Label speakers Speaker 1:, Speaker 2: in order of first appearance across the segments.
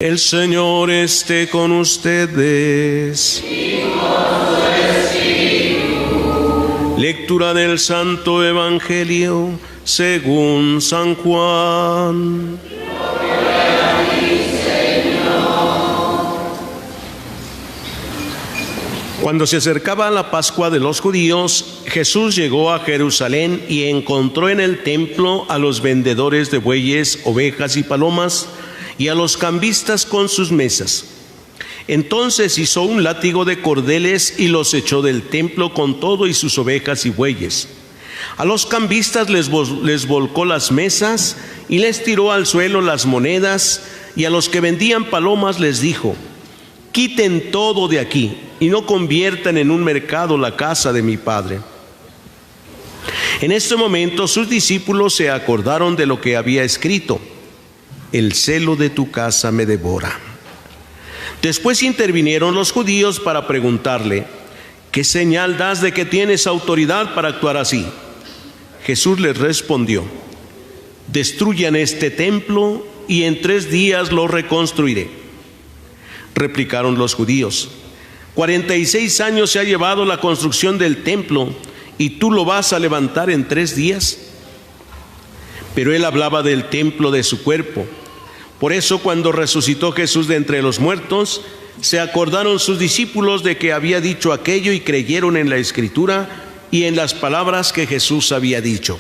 Speaker 1: El Señor esté con ustedes. Y con tu espíritu. Lectura del Santo Evangelio según San Juan. Gloria a ti, Señor. Cuando se acercaba la Pascua de los judíos, Jesús llegó a Jerusalén y encontró en el templo a los vendedores de bueyes, ovejas y palomas, y a los cambistas con sus mesas. Entonces hizo un látigo de cordeles y los echó del templo con todo y sus ovejas y bueyes. A los cambistas les volcó las mesas y les tiró al suelo las monedas, y a los que vendían palomas les dijo: quiten todo de aquí y no conviertan en un mercado la casa de mi Padre. En este momento sus discípulos se acordaron de lo que había escrito: el celo de tu casa me devora. Después intervinieron los judíos para preguntarle: ¿qué señal das de que tienes autoridad para actuar así? Jesús les respondió: destruyan este templo y en 3 días lo reconstruiré. Replicaron los judíos: 46 años se ha llevado la construcción del templo y tú lo vas a levantar en 3 días. Pero él hablaba del templo de su cuerpo. Por eso, cuando resucitó Jesús de entre los muertos, se acordaron sus discípulos de que había dicho aquello y creyeron en la Escritura y en las palabras que Jesús había dicho.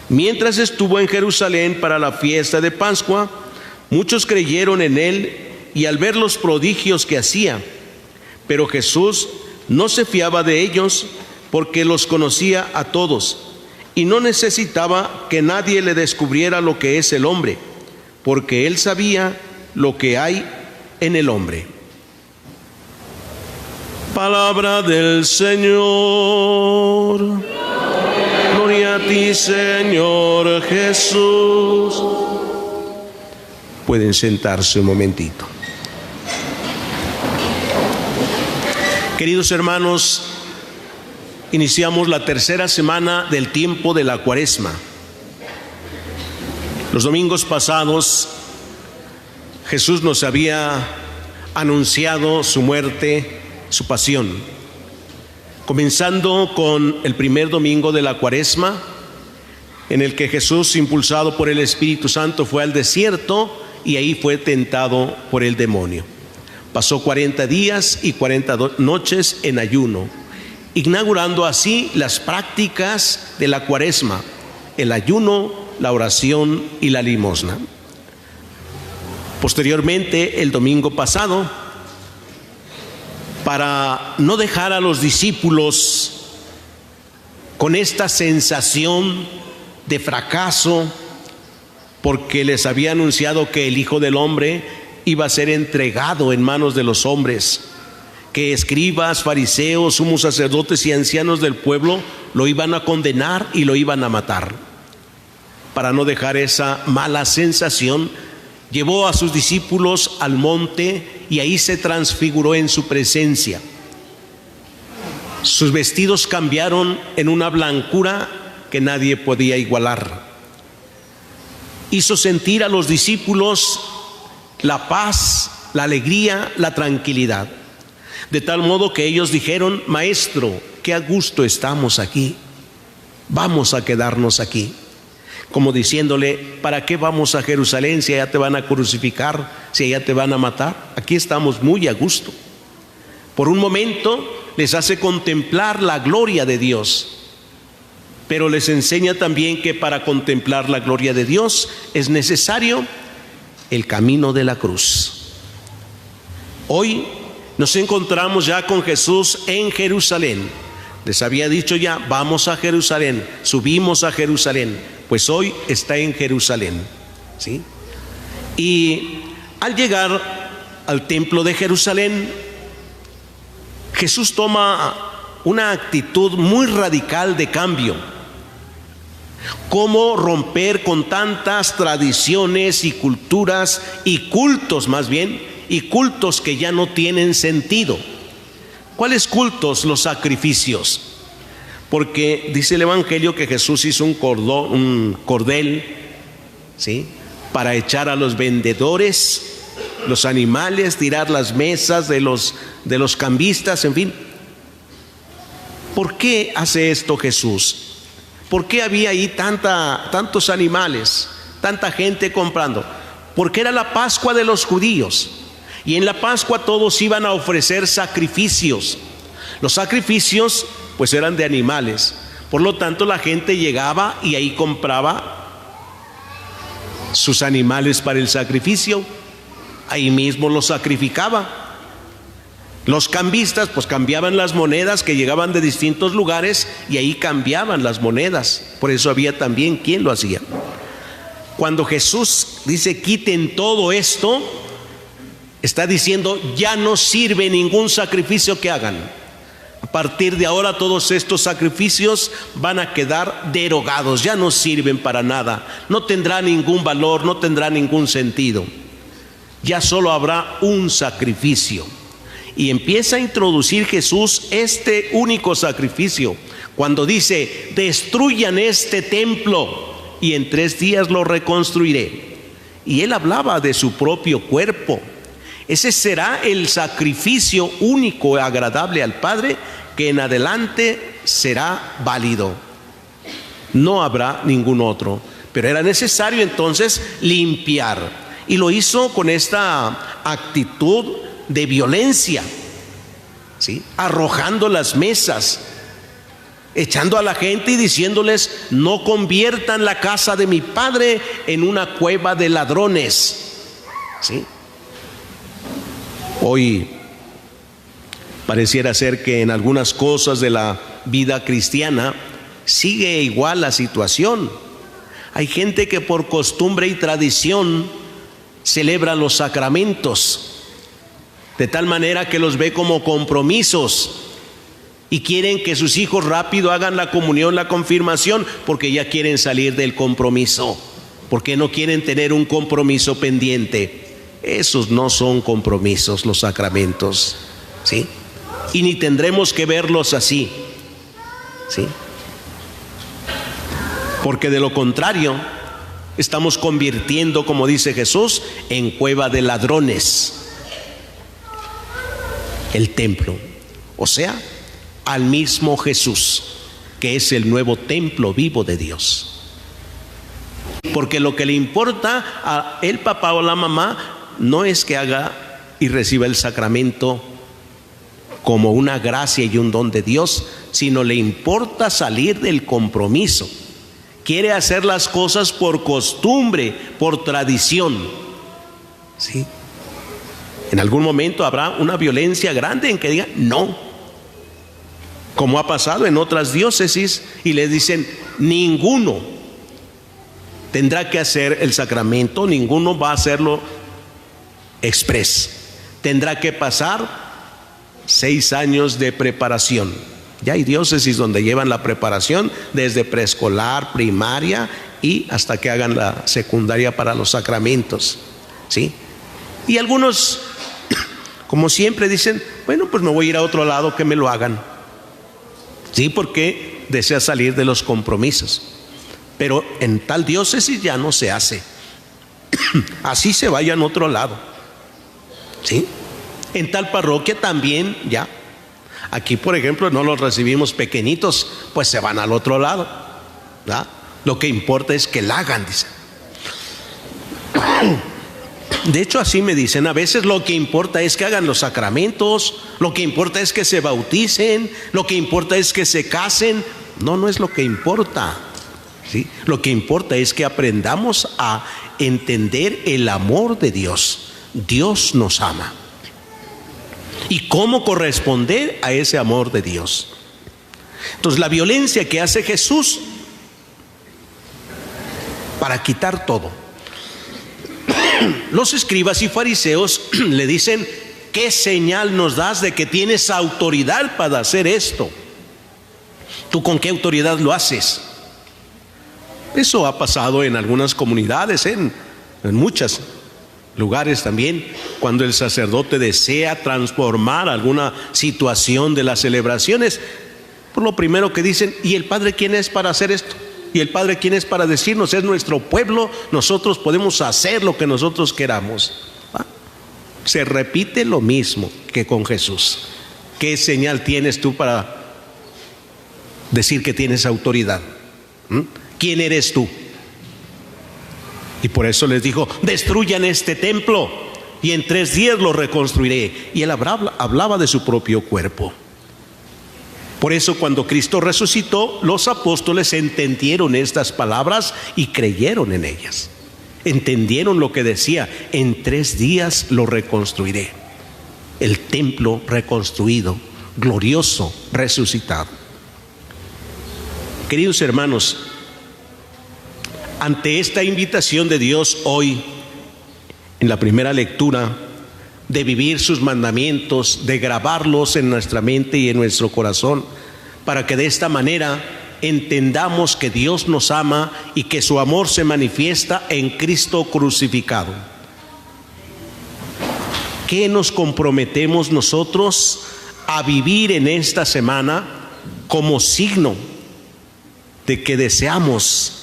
Speaker 1: Mientras estuvo en Jerusalén para la fiesta de Pascua, muchos creyeron en él y al ver los prodigios que hacía. Pero Jesús no se fiaba de ellos porque los conocía a todos y no necesitaba que nadie le descubriera lo que es el hombre, porque él sabía lo que hay en el hombre. Palabra del Señor. Gloria a ti, Señor Jesús. Pueden sentarse un momentito. Queridos hermanos, iniciamos la 3ª semana del tiempo de la Cuaresma. Los domingos pasados, Jesús nos había anunciado su muerte, su pasión, comenzando con el primer domingo de la Cuaresma, en el que Jesús, impulsado por el Espíritu Santo, fue al desierto y ahí fue tentado por el demonio. Pasó 40 días y 40 noches en ayuno, inaugurando así las prácticas de la Cuaresma: el ayuno, la oración y la limosna. Posteriormente, el domingo pasado, para no dejar a los discípulos con esta sensación de fracaso, porque les había anunciado que el Hijo del Hombre iba a ser entregado en manos de los hombres, que escribas, fariseos, sumos sacerdotes y ancianos del pueblo lo iban a condenar y lo iban a matar. Para no dejar esa mala sensación, llevó a sus discípulos al monte y ahí se transfiguró en su presencia. Sus vestidos cambiaron en una blancura que nadie podía igualar. Hizo sentir a los discípulos la paz, la alegría, la tranquilidad. De tal modo que ellos dijeron: Maestro, qué a gusto estamos aquí, vamos a quedarnos aquí. Como diciéndole: ¿para qué vamos a Jerusalén si allá te van a crucificar, si allá te van a matar? Aquí estamos muy a gusto. Por un momento les hace contemplar la gloria de Dios, pero les enseña también que para contemplar la gloria de Dios es necesario el camino de la cruz. Hoy nos encontramos ya con Jesús en Jerusalén. Les había dicho ya: vamos a Jerusalén, subimos a Jerusalén. Pues hoy está en Jerusalén, ¿sí? Y al llegar al templo de Jerusalén, Jesús toma una actitud muy radical de cambio. ¿Cómo romper con tantas tradiciones y culturas y cultos, más bien, y cultos que ya no tienen sentido? ¿Cuáles cultos? Los sacrificios. Porque dice el Evangelio que Jesús hizo un cordel, ¿sí?, para echar a los vendedores los animales, tirar las mesas de los cambistas, en fin. ¿Por qué hace esto Jesús? ¿Por qué había ahí tantos animales, tanta gente comprando? Porque era la Pascua de los judíos, y en la Pascua todos iban a ofrecer sacrificios. Los sacrificios pues eran de animales, por lo tanto la gente llegaba y ahí compraba sus animales para el sacrificio, ahí mismo los sacrificaba. Los cambistas pues cambiaban las monedas que llegaban de distintos lugares y ahí cambiaban las monedas, por eso había también quien lo hacía. Cuando Jesús dice quiten todo esto, está diciendo ya no sirve ningún sacrificio que hagan. A partir de ahora todos estos sacrificios van a quedar derogados, ya no sirven para nada, no tendrá ningún valor, no tendrá ningún sentido. Ya solo habrá un sacrificio. Y empieza a introducir Jesús este único sacrificio cuando dice: destruyan este templo y en 3 días lo reconstruiré. Y él hablaba de su propio cuerpo. Ese será el sacrificio único y agradable al Padre, que en adelante será válido. No habrá ningún otro. Pero era necesario entonces limpiar. Y lo hizo con esta actitud de violencia, ¿sí? Arrojando las mesas, echando a la gente y diciéndoles: no conviertan la casa de mi Padre en una cueva de ladrones, ¿sí? Hoy pareciera ser que en algunas cosas de la vida cristiana sigue igual la situación. Hay gente que por costumbre y tradición celebra los sacramentos, de tal manera que los ve como compromisos y quieren que sus hijos rápido hagan la comunión, la confirmación, porque ya quieren salir del compromiso, porque no quieren tener un compromiso pendiente. Esos no son compromisos, los sacramentos, ¿sí? Y ni tendremos que verlos así, ¿sí? Porque de lo contrario estamos convirtiendo, como dice Jesús, en cueva de ladrones el templo, o sea, al mismo Jesús, que es el nuevo templo vivo de Dios. Porque lo que le importa a el papá o la mamá no es que haga y reciba el sacramento como una gracia y un don de Dios, sino le importa salir del compromiso. Quiere hacer las cosas por costumbre, por tradición, ¿sí? En algún momento habrá una violencia grande en que digan no, como ha pasado en otras diócesis, y les dicen: ninguno tendrá que hacer el sacramento, ninguno va a hacerlo exprés, tendrá que pasar 6 años de preparación. Ya hay diócesis donde llevan la preparación desde preescolar, primaria y hasta que hagan la secundaria para los sacramentos, ¿sí? Y algunos, como siempre, dicen: bueno, pues me voy a ir a otro lado, que me lo hagan, ¿sí? Porque desea salir de los compromisos. Pero en tal diócesis ya no se hace. Así se vayan a otro lado, ¿sí? En tal parroquia también ya. Aquí, por ejemplo, no los recibimos pequeñitos, pues se van al otro lado, ¿verdad? Lo que importa es que la hagan, dicen. De hecho, así me dicen a veces: lo que importa es que hagan los sacramentos, lo que importa es que se bauticen, lo que importa es que se casen. No, no es lo que importa, ¿sí? Lo que importa es que aprendamos a entender el amor de Dios. Dios nos ama. Y cómo corresponder a ese amor de Dios. Entonces, la violencia que hace Jesús para quitar todo. Los escribas y fariseos le dicen: ¿qué señal nos das de que tienes autoridad para hacer esto? ¿Tú con qué autoridad lo haces? Eso ha pasado en algunas comunidades, en muchos lugares también, cuando el sacerdote desea transformar alguna situación de las celebraciones, por lo primero que dicen: ¿y el Padre quién es para hacer esto? ¿Y el Padre quién es para decirnos? Es nuestro pueblo, nosotros podemos hacer lo que nosotros queramos. Se repite lo mismo que con Jesús. ¿Qué señal tienes tú para decir que tienes autoridad? ¿Quién eres tú? Y por eso les dijo: destruyan este templo y en 3 días lo reconstruiré. Y él hablaba de su propio cuerpo. Por eso cuando Cristo resucitó, los apóstoles entendieron estas palabras y creyeron en ellas. Entendieron lo que decía: en 3 días lo reconstruiré. El templo reconstruido, glorioso, resucitado. Queridos hermanos, ante esta invitación de Dios hoy, en la primera lectura, de vivir sus mandamientos, de grabarlos en nuestra mente y en nuestro corazón, para que de esta manera entendamos que Dios nos ama y que su amor se manifiesta en Cristo crucificado. ¿Qué nos comprometemos nosotros a vivir en esta semana como signo de que deseamos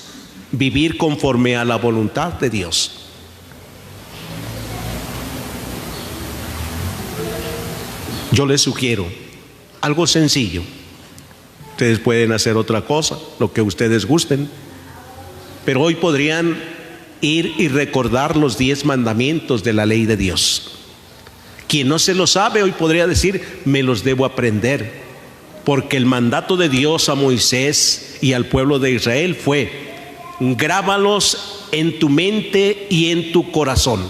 Speaker 1: vivir conforme a la voluntad de Dios? Yo les sugiero algo sencillo. Ustedes pueden hacer otra cosa, lo que ustedes gusten, pero hoy podrían ir y recordar los 10 mandamientos de la ley de Dios. Quien no se lo sabe hoy podría decir: me los debo aprender, porque el mandato de Dios a Moisés y al pueblo de Israel fue: grábalos en tu mente y en tu corazón.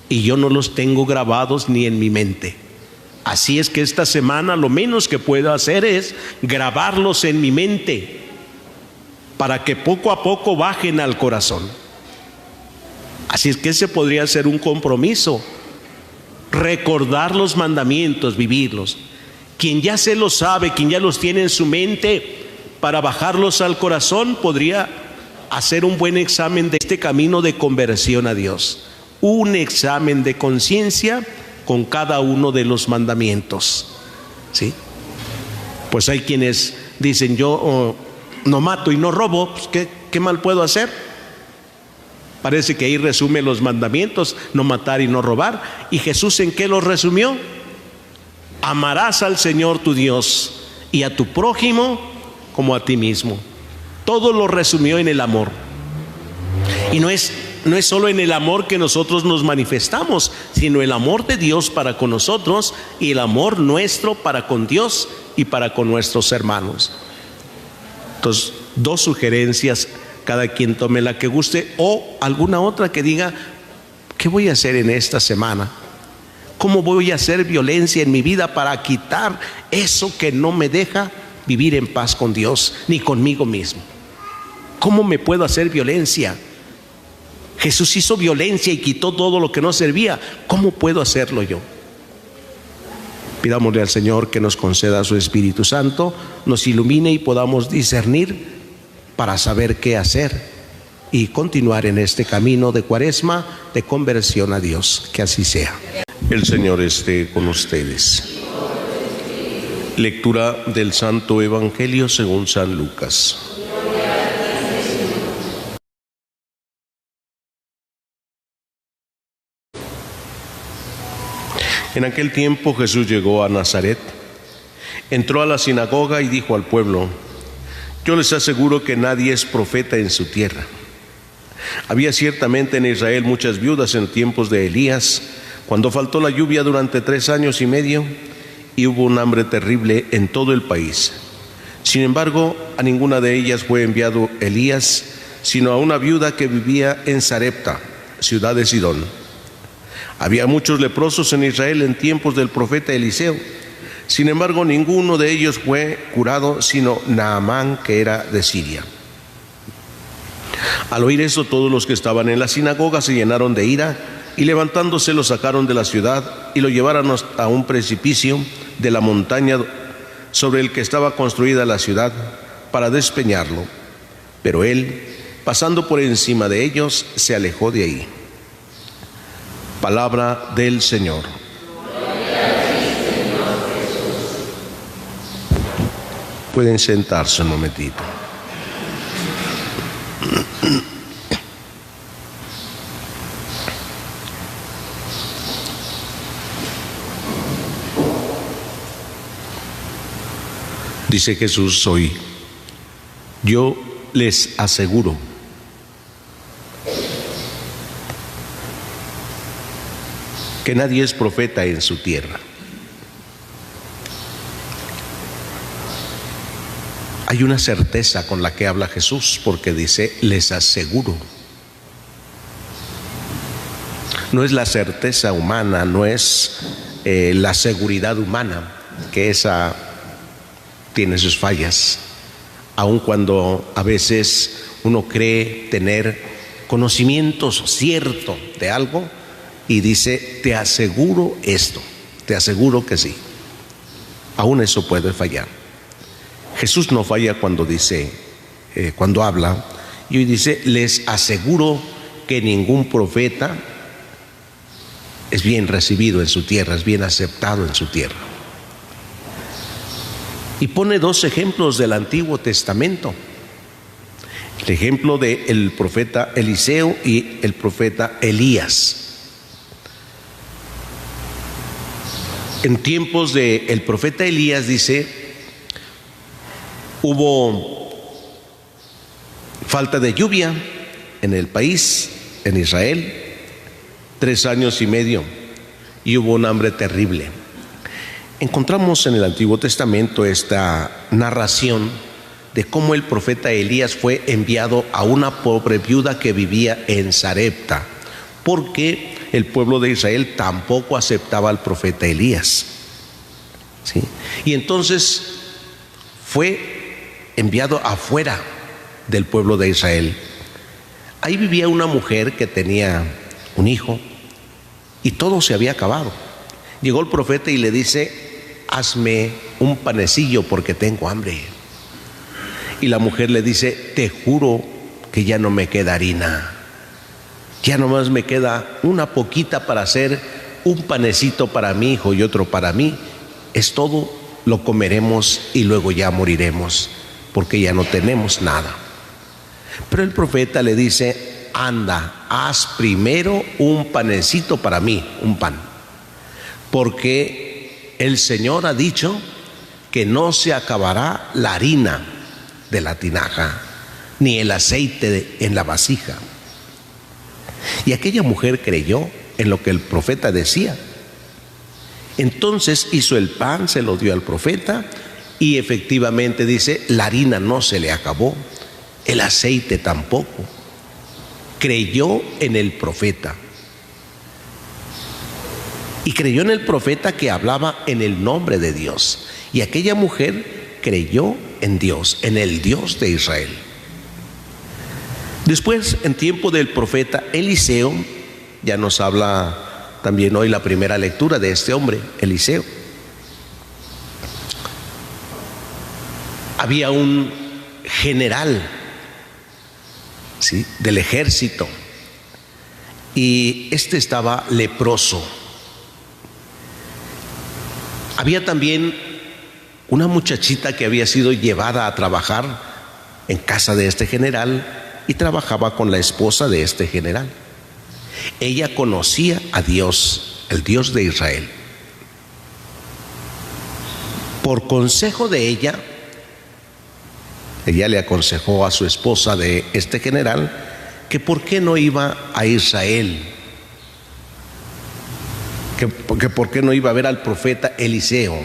Speaker 1: Y yo no los tengo grabados ni en mi mente. Así es que esta semana lo menos que puedo hacer es grabarlos en mi mente, para que poco a poco bajen al corazón. Así es que ese podría ser un compromiso: recordar los mandamientos, vivirlos. Quien ya se los sabe, quien ya los tiene en su mente, para bajarlos al corazón, podría hacer un buen examen de este camino de conversión a Dios. Un examen de conciencia con cada uno de los mandamientos. ¿Sí? Pues hay quienes dicen: yo no mato y no robo, pues ¿qué mal puedo hacer? Parece que ahí resume los mandamientos: no matar y no robar. ¿Y Jesús en qué los resumió? Amarás al Señor tu Dios y a tu prójimo como a ti mismo. Todo lo resumió en el amor. Y no es solo en el amor que nosotros nos manifestamos, sino el amor de Dios para con nosotros y el amor nuestro para con Dios y para con nuestros hermanos. Entonces, 2 sugerencias, cada quien tome la que guste, o alguna otra que diga: ¿qué voy a hacer en esta semana? ¿Cómo voy a hacer violencia en mi vida para quitar eso que no me deja vivir en paz con Dios ni conmigo mismo? ¿Cómo me puedo hacer violencia? Jesús hizo violencia y quitó todo lo que no servía. ¿Cómo puedo hacerlo yo? Pidámosle al Señor que nos conceda su Espíritu Santo, nos ilumine y podamos discernir para saber qué hacer y continuar en este camino de Cuaresma, de conversión a Dios. Que así sea. El Señor esté con ustedes. Lectura del Santo Evangelio según San Lucas. En aquel tiempo Jesús llegó a Nazaret, entró a la sinagoga y dijo al pueblo: yo les aseguro que nadie es profeta en su tierra. Había ciertamente en Israel muchas viudas en tiempos de Elías, cuando faltó la lluvia durante 3 años y medio y hubo un hambre terrible en todo el país. Sin embargo, a ninguna de ellas fue enviado Elías, sino a una viuda que vivía en Sarepta, ciudad de Sidón. Había muchos leprosos en Israel en tiempos del profeta Eliseo. Sin embargo, ninguno de ellos fue curado, sino Naamán, que era de Siria. Al oír esto, todos los que estaban en la sinagoga se llenaron de ira, y levantándose lo sacaron de la ciudad y lo llevaron a un precipicio de la montaña sobre el que estaba construida la ciudad, para despeñarlo. Pero él, pasando por encima de ellos, se alejó de ahí. Palabra del Señor. Pueden sentarse un momentito. Dice Jesús hoy: yo les aseguro que nadie es profeta en su tierra. Hay una certeza con la que habla Jesús, porque dice: les aseguro. No es la certeza humana, no es la seguridad humana, que esa tiene sus fallas, aun cuando a veces uno cree tener conocimientos ciertos de algo y dice: te aseguro esto, te aseguro que sí. Aún eso puede fallar. Jesús no falla cuando dice, cuando habla, y hoy dice: les aseguro que ningún profeta es bien recibido en su tierra, es bien aceptado en su tierra. Y pone dos ejemplos del Antiguo Testamento: el ejemplo del profeta Eliseo y el profeta Elías. En tiempos del profeta Elías, dice, hubo falta de lluvia en el país, en Israel, 3 años y medio, y hubo un hambre terrible. Encontramos en el Antiguo Testamento esta narración de cómo el profeta Elías fue enviado a una pobre viuda que vivía en Sarepta, porque el pueblo de Israel tampoco aceptaba al profeta Elías, ¿sí? Y entonces fue enviado afuera del pueblo de Israel. Ahí vivía una mujer que tenía un hijo y todo se había acabado. Llegó el profeta y le dice: hazme un panecillo porque tengo hambre. Y la mujer le dice: te juro que ya no me queda harina, ya nomás me queda una poquita para hacer un panecito para mi hijo y otro para mí. Es todo, lo comeremos y luego ya moriremos, porque ya no tenemos nada. Pero el profeta le dice: anda, haz primero un panecito para mí, un pan, porque el Señor ha dicho que no se acabará la harina de la tinaja, ni el aceite en la vasija. Y aquella mujer creyó en lo que el profeta decía. Entonces hizo el pan, se lo dio al profeta, y efectivamente, dice, la harina no se le acabó, el aceite tampoco. Creyó en el profeta. Y creyó en el profeta que hablaba en el nombre de Dios. Y aquella mujer creyó en Dios, en el Dios de Israel. Después, en tiempo del profeta Eliseo, ya nos habla también hoy la primera lectura de este hombre, Eliseo. Había un general, ¿sí?, del ejército, y este estaba leproso. Había también una muchachita que había sido llevada a trabajar en casa de este general y trabajaba con la esposa de este general. Ella conocía a Dios, el Dios de Israel. Por consejo de ella le aconsejó a su esposa de este general que por qué no iba a Israel, que por qué no iba a ver al profeta Eliseo,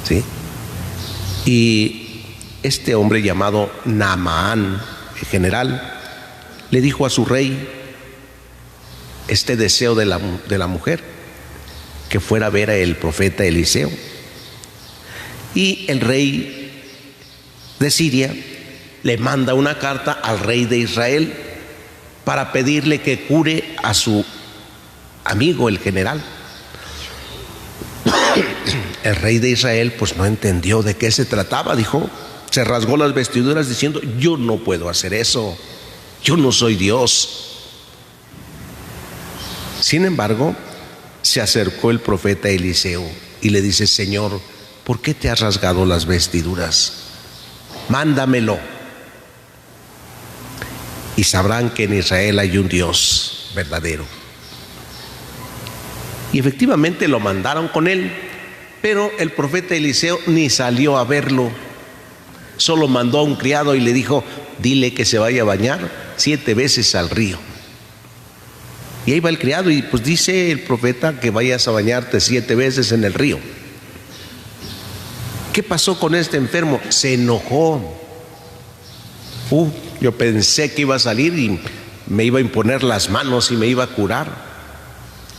Speaker 1: ¿sí? Y este hombre llamado Naamán, el general, le dijo a su rey este deseo de la mujer, que fuera a ver al profeta Eliseo. Y el rey de Siria le manda una carta al rey de Israel para pedirle que cure a su amigo, el general. El rey de Israel pues no entendió de qué se trataba, dijo, se rasgó las vestiduras diciendo: yo no puedo hacer eso, yo no soy Dios. Sin embargo, se acercó el profeta Eliseo y le dice: Señor, ¿por qué te has rasgado las vestiduras? Mándamelo, y sabrán que en Israel hay un Dios verdadero. Y efectivamente lo mandaron con él, Pero el profeta Eliseo ni salió a verlo, solo mandó a un criado y le dijo: dile que se vaya a bañar 7 veces al río. Y ahí va el criado y pues dice el profeta que vayas a bañarte 7 veces en el río. ¿Qué pasó con este enfermo? Se enojó. Yo pensé que iba a salir y me iba a imponer las manos y me iba a curar.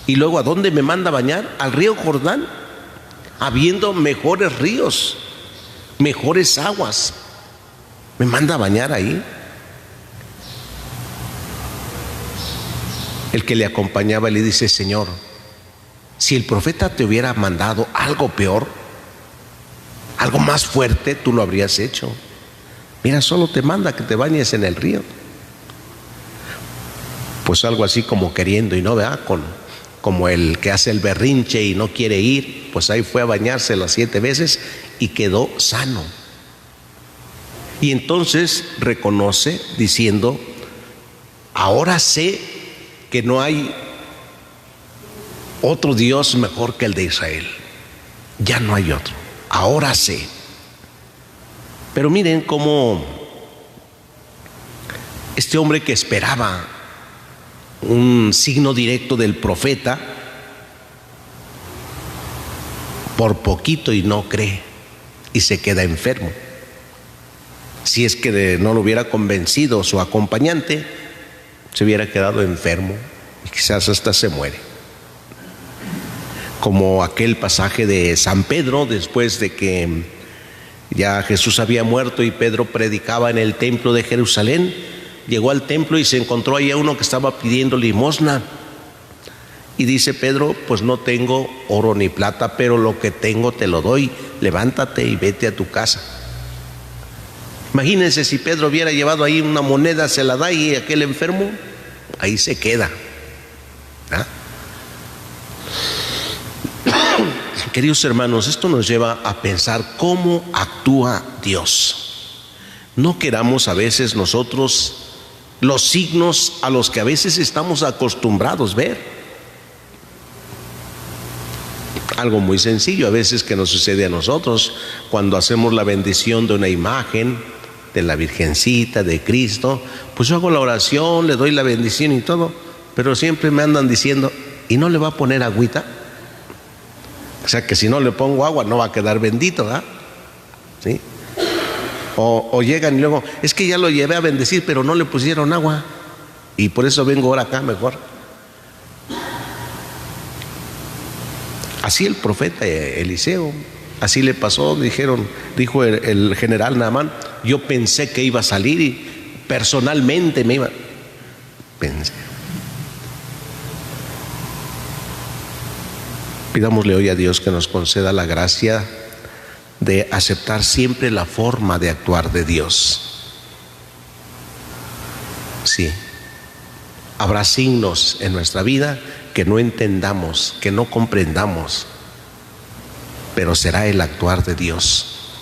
Speaker 1: Y luego, ¿a dónde me manda a bañar? Al río Jordán, habiendo mejores ríos, mejores aguas. ¿Me manda a bañar ahí? El que le acompañaba le dice: Señor, si el profeta te hubiera mandado algo peor, algo más fuerte, tú lo habrías hecho. Mira, solo te manda que te bañes en el río. Pues algo así como queriendo y no, ¿verdad? Como el que hace el berrinche y no quiere ir, pues ahí fue a bañarse las 7 veces y quedó sano. Y entonces reconoce diciendo: ahora sé que no hay otro Dios mejor que el de Israel. Ya no hay otro. Ahora sé. Pero miren cómo este hombre que esperaba un signo directo del profeta, por poquito y no cree y se queda enfermo. Si es que no lo hubiera convencido su acompañante, se hubiera quedado enfermo y quizás hasta se muere. Como aquel pasaje de San Pedro, después de que ya Jesús había muerto y Pedro predicaba en el templo de Jerusalén, llegó al templo y se encontró ahí a uno que estaba pidiendo limosna. Y dice Pedro: pues no tengo oro ni plata, pero lo que tengo te lo doy. Levántate y vete a tu casa. Imagínense si Pedro hubiera llevado ahí una moneda, se la da y aquel enfermo ahí se queda. Queridos hermanos, esto nos lleva a pensar cómo actúa Dios. No queramos a veces nosotros los signos a los que a veces estamos acostumbrados ver. Algo muy sencillo a veces que nos sucede a nosotros cuando hacemos la bendición de una imagen, de la Virgencita, de Cristo. Pues yo hago la oración, le doy la bendición y todo, pero siempre me andan diciendo: ¿y no le va a poner agüita? O sea que si no le pongo agua no va a quedar bendito, ¿verdad? ¿Sí? O llegan y luego: es que ya lo llevé a bendecir, pero no le pusieron agua y por eso vengo ahora acá mejor. Así el profeta Eliseo, así le pasó. Dijo el general Naamán: yo pensé que iba a salir y personalmente me iba. Pensé. Pidámosle hoy a Dios que nos conceda la gracia de aceptar siempre la forma de actuar de Dios. Sí, habrá signos en nuestra vida que no entendamos, que no comprendamos, pero será el actuar de Dios.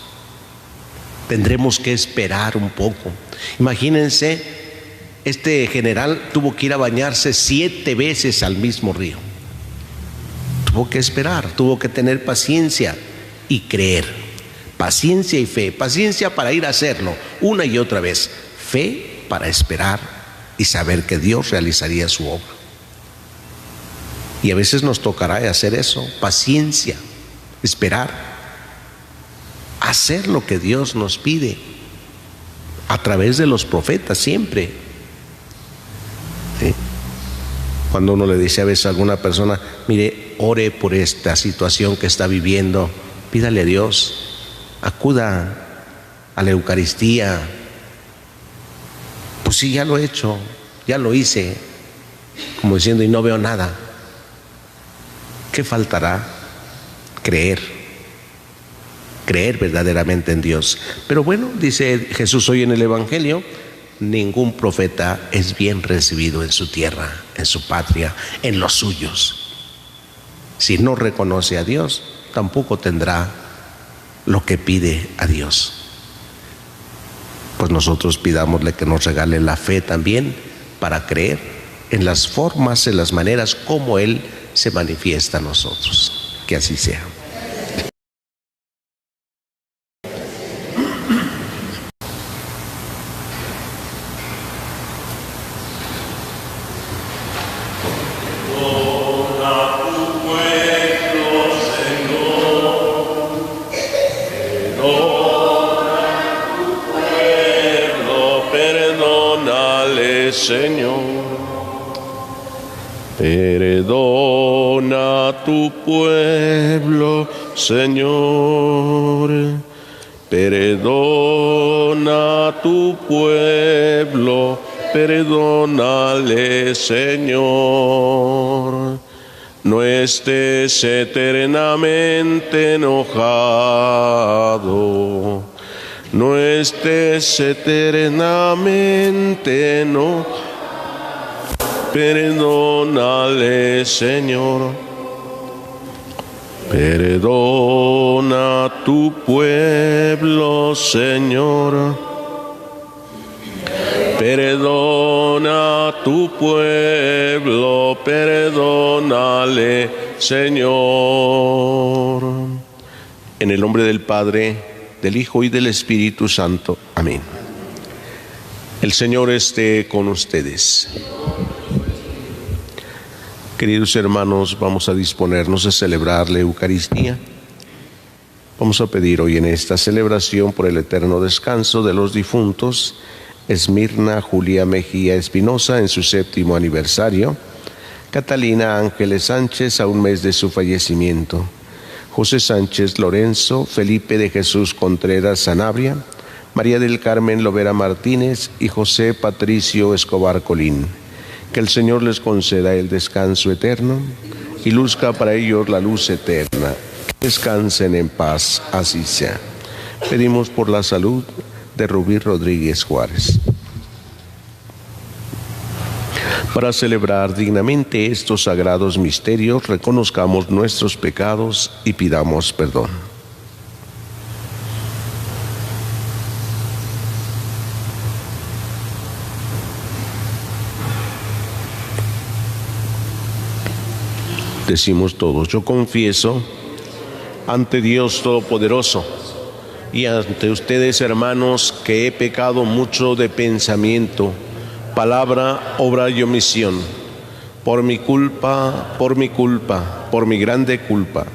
Speaker 1: Tendremos que esperar un poco. Imagínense, este general tuvo que ir a bañarse 7 veces al mismo río. Tuvo que esperar, tuvo que tener paciencia y creer. Paciencia y fe. Paciencia para ir a hacerlo una y otra vez. Fe para esperar y saber que Dios realizaría su obra. Y a veces nos tocará hacer eso. Paciencia, esperar, hacer lo que Dios nos pide a través de los profetas siempre. ¿Sí? Cuando uno le dice a veces a alguna persona: mire, ore por esta situación que está viviendo, pídale a Dios, acuda a la Eucaristía. Pues sí, ya lo he hecho, ya lo hice, como diciendo, y no veo nada. ¿Qué faltará? Creer verdaderamente en Dios. Pero bueno, dice Jesús hoy en el Evangelio: ningún profeta es bien recibido en su tierra, en su patria, en los suyos. Si no reconoce a Dios, tampoco tendrá lo que pide a Dios. Pues nosotros pidámosle que nos regale la fe también para creer en las formas, en las maneras como Él se manifiesta a nosotros. Que así sea. Señor. Perdona a tu pueblo, Señor. Perdona a tu pueblo, perdónale, Señor. No estés eternamente enojado, no estés eternamente enojado. Perdónale, Señor. Perdona a tu pueblo, Señor. Perdona a tu pueblo, perdónale, Señor. En el nombre del Padre, del Hijo y del Espíritu Santo. Amén. El Señor esté con ustedes. Queridos hermanos, vamos a disponernos a celebrar la Eucaristía. Vamos a pedir hoy en esta celebración por el eterno descanso de los difuntos Esmirna Julia Mejía Espinosa en su 7º aniversario, Catalina Ángeles Sánchez a un mes de su fallecimiento, José Sánchez Lorenzo, Felipe de Jesús Contreras Sanabria, María del Carmen Lovera Martínez y José Patricio Escobar Colín. Que el Señor les conceda el descanso eterno y luzca para ellos la luz eterna. Que descansen en paz, así sea. Pedimos por la salud de Rubí Rodríguez Juárez. Para celebrar dignamente estos sagrados misterios, reconozcamos nuestros pecados y pidamos perdón. Decimos todos: yo confieso ante Dios Todopoderoso y ante ustedes, hermanos, que he pecado mucho de pensamiento, palabra, obra y omisión, por mi culpa, por mi grande culpa.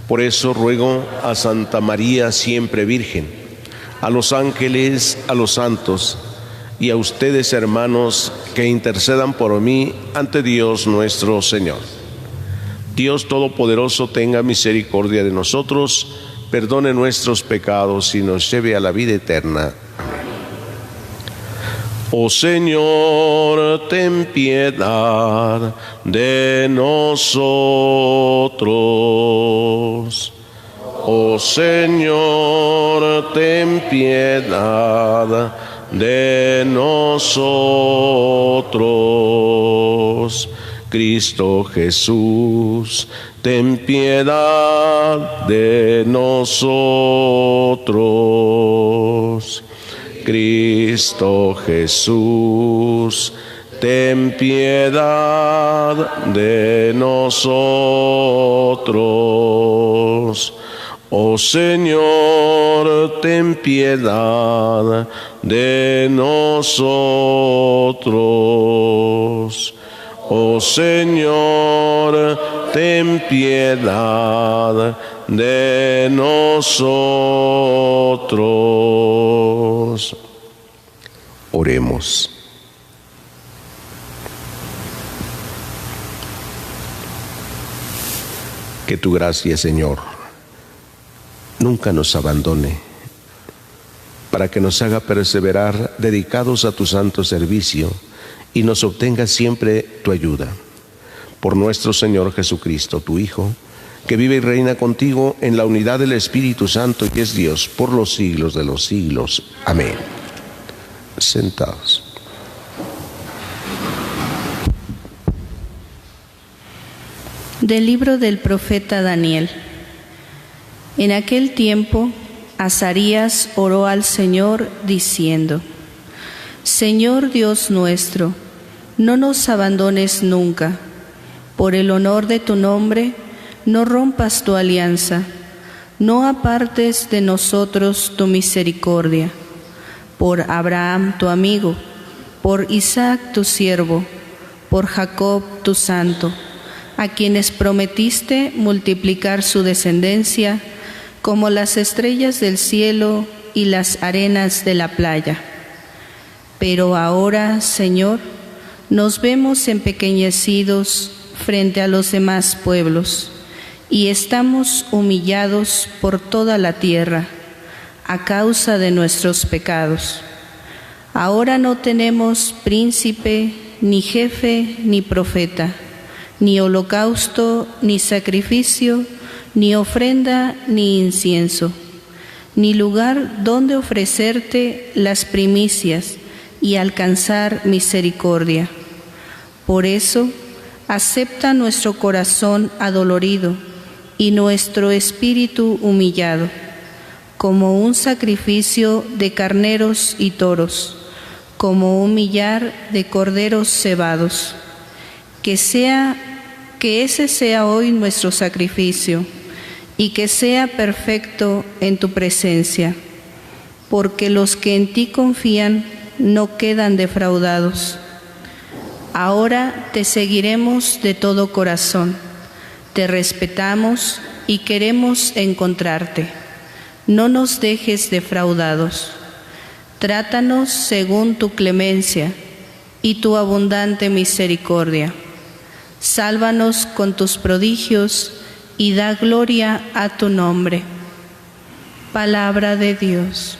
Speaker 1: Por eso ruego a Santa María siempre Virgen, a los ángeles, a los santos y a ustedes, hermanos, que intercedan por mí ante Dios nuestro Señor. Dios Todopoderoso tenga misericordia de nosotros, perdone nuestros pecados y nos lleve a la vida eterna. Amén. Oh Señor, ten piedad de nosotros. Oh Señor, ten piedad de nosotros. Cristo Jesús, ten piedad de nosotros. Cristo Jesús, ten piedad de nosotros. Oh Señor, ten piedad de nosotros. Oh Señor, ten piedad de nosotros. Oremos. Que tu gracia, Señor, nunca nos abandone, para que nos haga perseverar dedicados a tu santo servicio y nos obtenga siempre tu ayuda. Por nuestro Señor Jesucristo, tu Hijo, que vive y reina contigo en la unidad del Espíritu Santo y es Dios por los siglos de los siglos. Amén. Sentados.
Speaker 2: Del libro del profeta Daniel. En aquel tiempo, Azarías oró al Señor diciendo: Señor Dios nuestro, no nos abandones nunca. Por el honor de tu nombre, no rompas tu alianza, no apartes de nosotros tu misericordia. Por Abraham tu amigo, por Isaac tu siervo, por Jacob tu santo, a quienes prometiste multiplicar su descendencia como las estrellas del cielo y las arenas de la playa. Pero ahora, Señor, Nos vemos empequeñecidos frente a los demás pueblos y estamos humillados por toda la tierra a causa de nuestros pecados. Ahora no tenemos príncipe, ni jefe, ni profeta, ni holocausto, ni sacrificio, ni ofrenda, ni incienso, ni lugar donde ofrecerte las primicias y alcanzar misericordia. Por eso, acepta nuestro corazón adolorido y nuestro espíritu humillado, como un sacrificio de carneros y toros, como un millar de corderos cebados. Que ese sea hoy nuestro sacrificio, y que sea perfecto en tu presencia, porque los que en ti confían no quedan defraudados. Ahora te seguiremos de todo corazón, te respetamos y queremos encontrarte. No nos dejes defraudados. Trátanos según tu clemencia y tu abundante misericordia. Sálvanos con tus prodigios y da gloria a tu nombre. Palabra de Dios.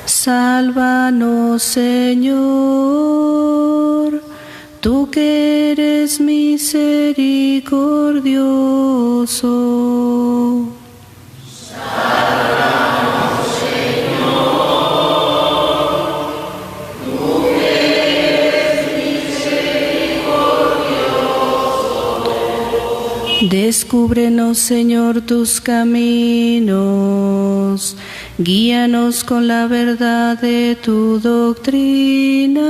Speaker 2: Sálvanos, Señor, tú que eres misericordioso.
Speaker 3: Sálvanos, Señor, tú que eres misericordioso.
Speaker 2: Descúbrenos, Señor, tus caminos. Guíanos con la verdad de tu doctrina.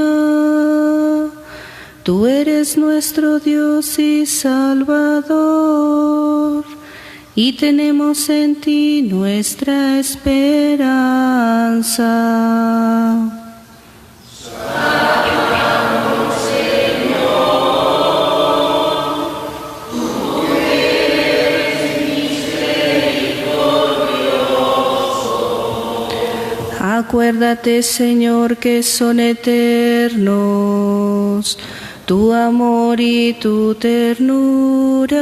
Speaker 2: Tú eres nuestro Dios y Salvador, y tenemos en ti nuestra esperanza. Acuérdate, Señor, que son eternos tu amor y tu ternura.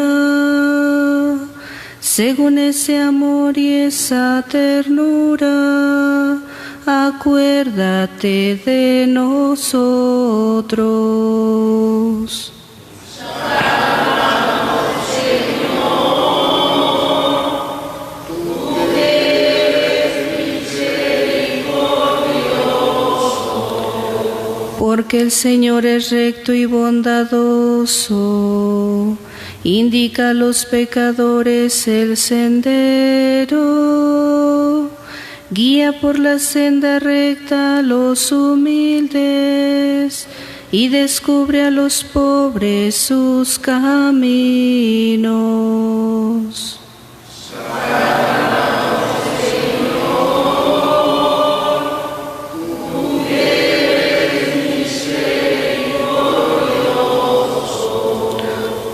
Speaker 2: Según ese amor y esa ternura, acuérdate de nosotros. Porque el Señor es recto y bondadoso, indica a los pecadores el sendero, guía por la senda recta a los humildes y descubre a los pobres sus caminos.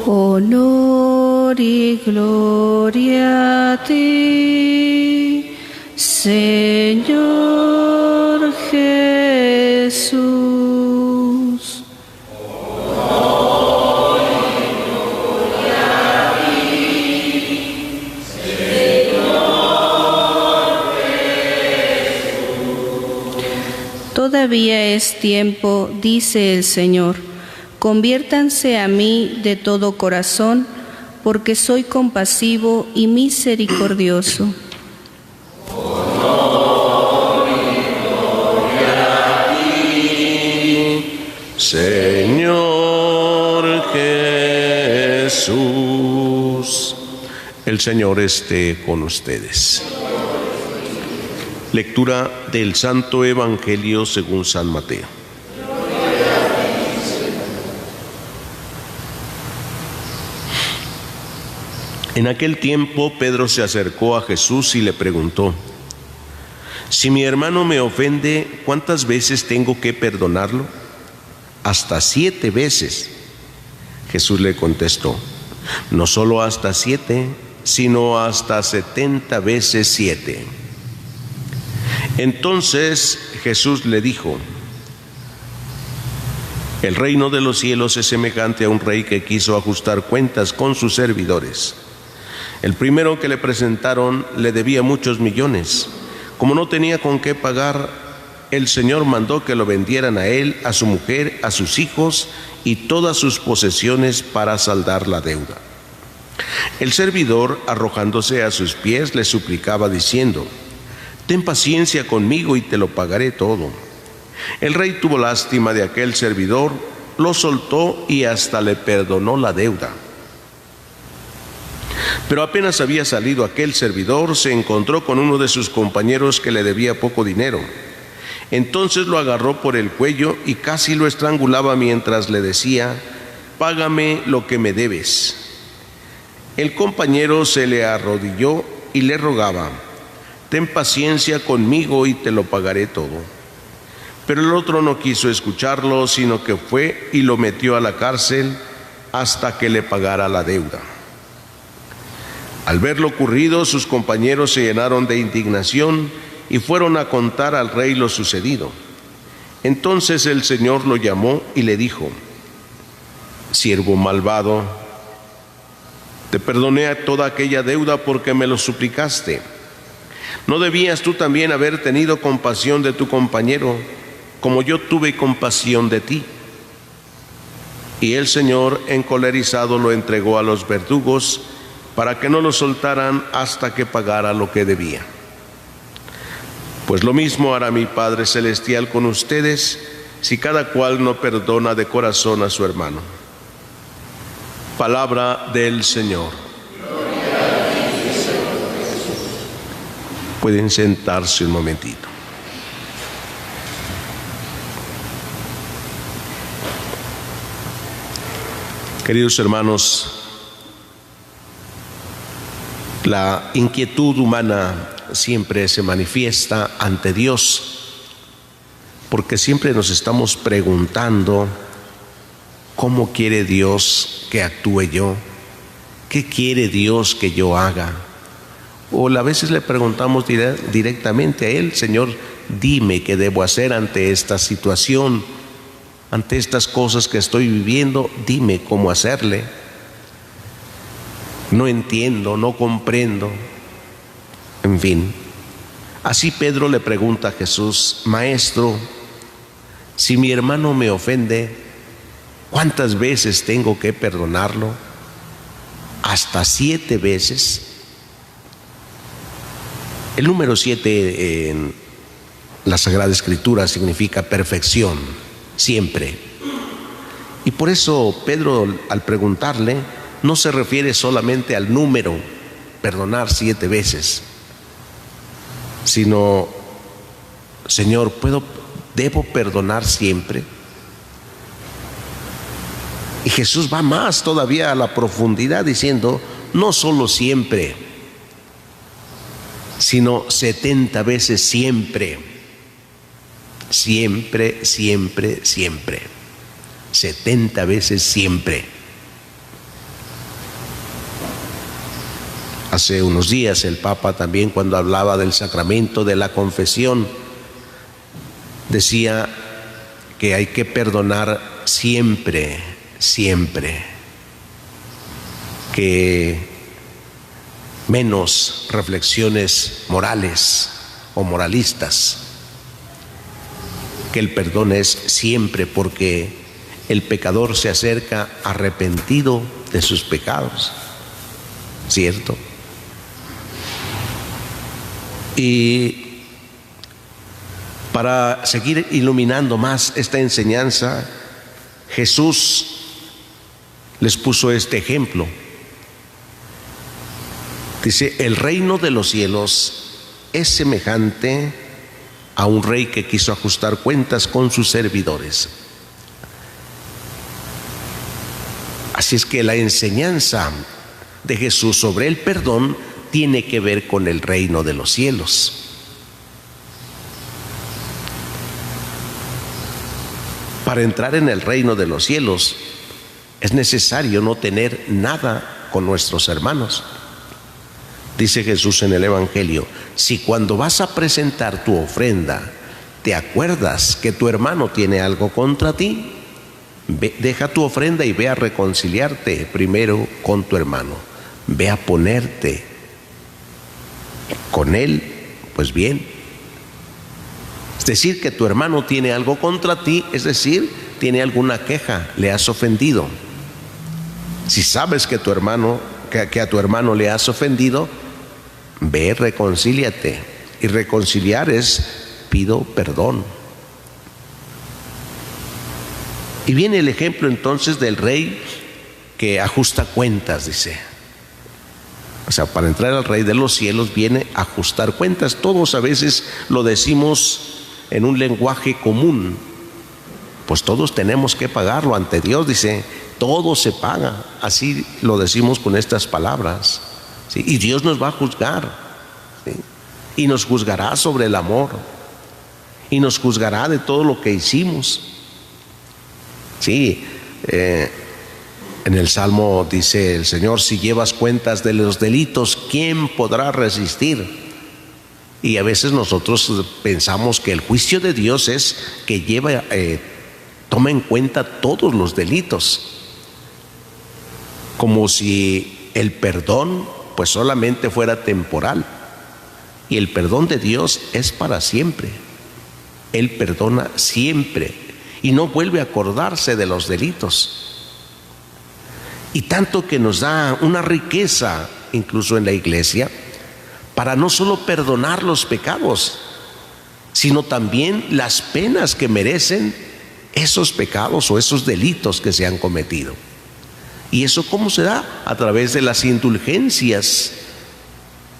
Speaker 2: Honor y gloria a ti, Señor Jesús.
Speaker 3: Honor y gloria a ti, Señor Jesús.
Speaker 2: Todavía es tiempo, dice el Señor. Conviértanse a mí de todo corazón, porque soy compasivo y misericordioso.
Speaker 1: Honor y gloria a ti, Señor Jesús. El Señor esté con ustedes. Lectura del Santo Evangelio según San Mateo. En aquel tiempo Pedro se acercó a Jesús y le preguntó: si mi hermano me ofende, ¿cuántas veces tengo que perdonarlo? Hasta 7 veces. Jesús le contestó: no solo hasta 7, sino hasta 70 veces 7. Entonces Jesús le dijo: El reino de los cielos es semejante a un rey que quiso ajustar cuentas con sus servidores. El primero que le presentaron le debía muchos millones. Como no tenía con qué pagar, el Señor mandó que lo vendieran a él, a su mujer, a sus hijos y todas sus posesiones para saldar la deuda. El servidor, arrojándose a sus pies, le suplicaba diciendo: «Ten paciencia conmigo y te lo pagaré todo». El rey tuvo lástima de aquel servidor, lo soltó y hasta le perdonó la deuda. Pero apenas había salido aquel servidor, se encontró con uno de sus compañeros que le debía poco dinero. Entonces lo agarró por el cuello y casi lo estrangulaba mientras le decía: «Págame lo que me debes». El compañero se le arrodilló y le rogaba: «Ten paciencia conmigo y te lo pagaré todo». Pero el otro no quiso escucharlo, sino que fue y lo metió a la cárcel hasta que le pagara la deuda. Al ver lo ocurrido, sus compañeros se llenaron de indignación y fueron a contar al rey lo sucedido. Entonces el Señor lo llamó y le dijo: «Siervo malvado, te perdoné toda aquella deuda porque me lo suplicaste. ¿No debías tú también haber tenido compasión de tu compañero, como yo tuve compasión de ti?» Y el Señor, encolerizado, lo entregó a los verdugos para que no lo soltaran hasta que pagara lo que debía. Pues lo mismo hará mi Padre Celestial con ustedes, si cada cual no perdona de corazón a su hermano. Palabra del Señor. Pueden sentarse un momentito. Queridos hermanos, la inquietud humana siempre se manifiesta ante Dios, porque siempre nos estamos preguntando: ¿cómo quiere Dios que actúe yo? ¿Qué quiere Dios que yo haga? O a veces le preguntamos directamente a Él: Señor, dime qué debo hacer ante esta situación, ante estas cosas que estoy viviendo, dime cómo hacerle. No entiendo, no comprendo. En fin, así Pedro le pregunta a Jesús: Maestro, si mi hermano me ofende, ¿cuántas veces tengo que perdonarlo? ¿Hasta 7 veces? El número 7 en la Sagrada Escritura significa perfección, siempre. Y por eso Pedro, al preguntarle, no se refiere solamente al número, perdonar 7 veces, sino: Señor, ¿debo perdonar siempre? Y Jesús va más todavía a la profundidad diciendo: no solo siempre, sino 70 veces siempre. Siempre, siempre, siempre. 70 veces siempre. Hace unos días el Papa también, cuando hablaba del sacramento de la confesión, decía que hay que perdonar siempre, siempre. Que menos reflexiones morales o moralistas, que el perdón es siempre, porque el pecador se acerca arrepentido de sus pecados, ¿cierto? Y para seguir iluminando más esta enseñanza, Jesús les puso este ejemplo. Dice: el reino de los cielos es semejante a un rey que quiso ajustar cuentas con sus servidores. Así es que la enseñanza de Jesús sobre el perdón tiene que ver con el reino de los cielos. Para entrar en el reino de los cielos es necesario no tener nada con nuestros hermanos. Dice Jesús en el Evangelio: si cuando vas a presentar tu ofrenda te acuerdas que tu hermano tiene algo contra ti, Deja tu ofrenda y ve a reconciliarte primero con tu hermano. Ve a ponerte con él, pues bien. Es decir, que tu hermano tiene algo contra ti, es decir, tiene alguna queja, le has ofendido. Si sabes que a tu hermano le has ofendido, ve, reconcíliate. Y reconciliar es pido perdón. Y viene el ejemplo entonces del rey que ajusta cuentas, dice. O sea, para entrar al Rey de los cielos viene a ajustar cuentas. Todos a veces lo decimos en un lenguaje común. Pues todos tenemos que pagarlo ante Dios, dice. Todo se paga. Así lo decimos con estas palabras, ¿sí? Y Dios nos va a juzgar, ¿sí? Y nos juzgará sobre el amor. Y nos juzgará de todo lo que hicimos. Sí, en el Salmo dice el Señor: si llevas cuentas de los delitos, ¿quién podrá resistir? Y a veces nosotros pensamos que el juicio de Dios es que toma en cuenta todos los delitos, como si el perdón pues solamente fuera temporal. Y el perdón de Dios es para siempre. Él perdona siempre y no vuelve a acordarse de los delitos. Y tanto que nos da una riqueza, incluso en la iglesia, para no solo perdonar los pecados, sino también las penas que merecen esos pecados o esos delitos que se han cometido. ¿Y eso cómo se da? A través de las indulgencias.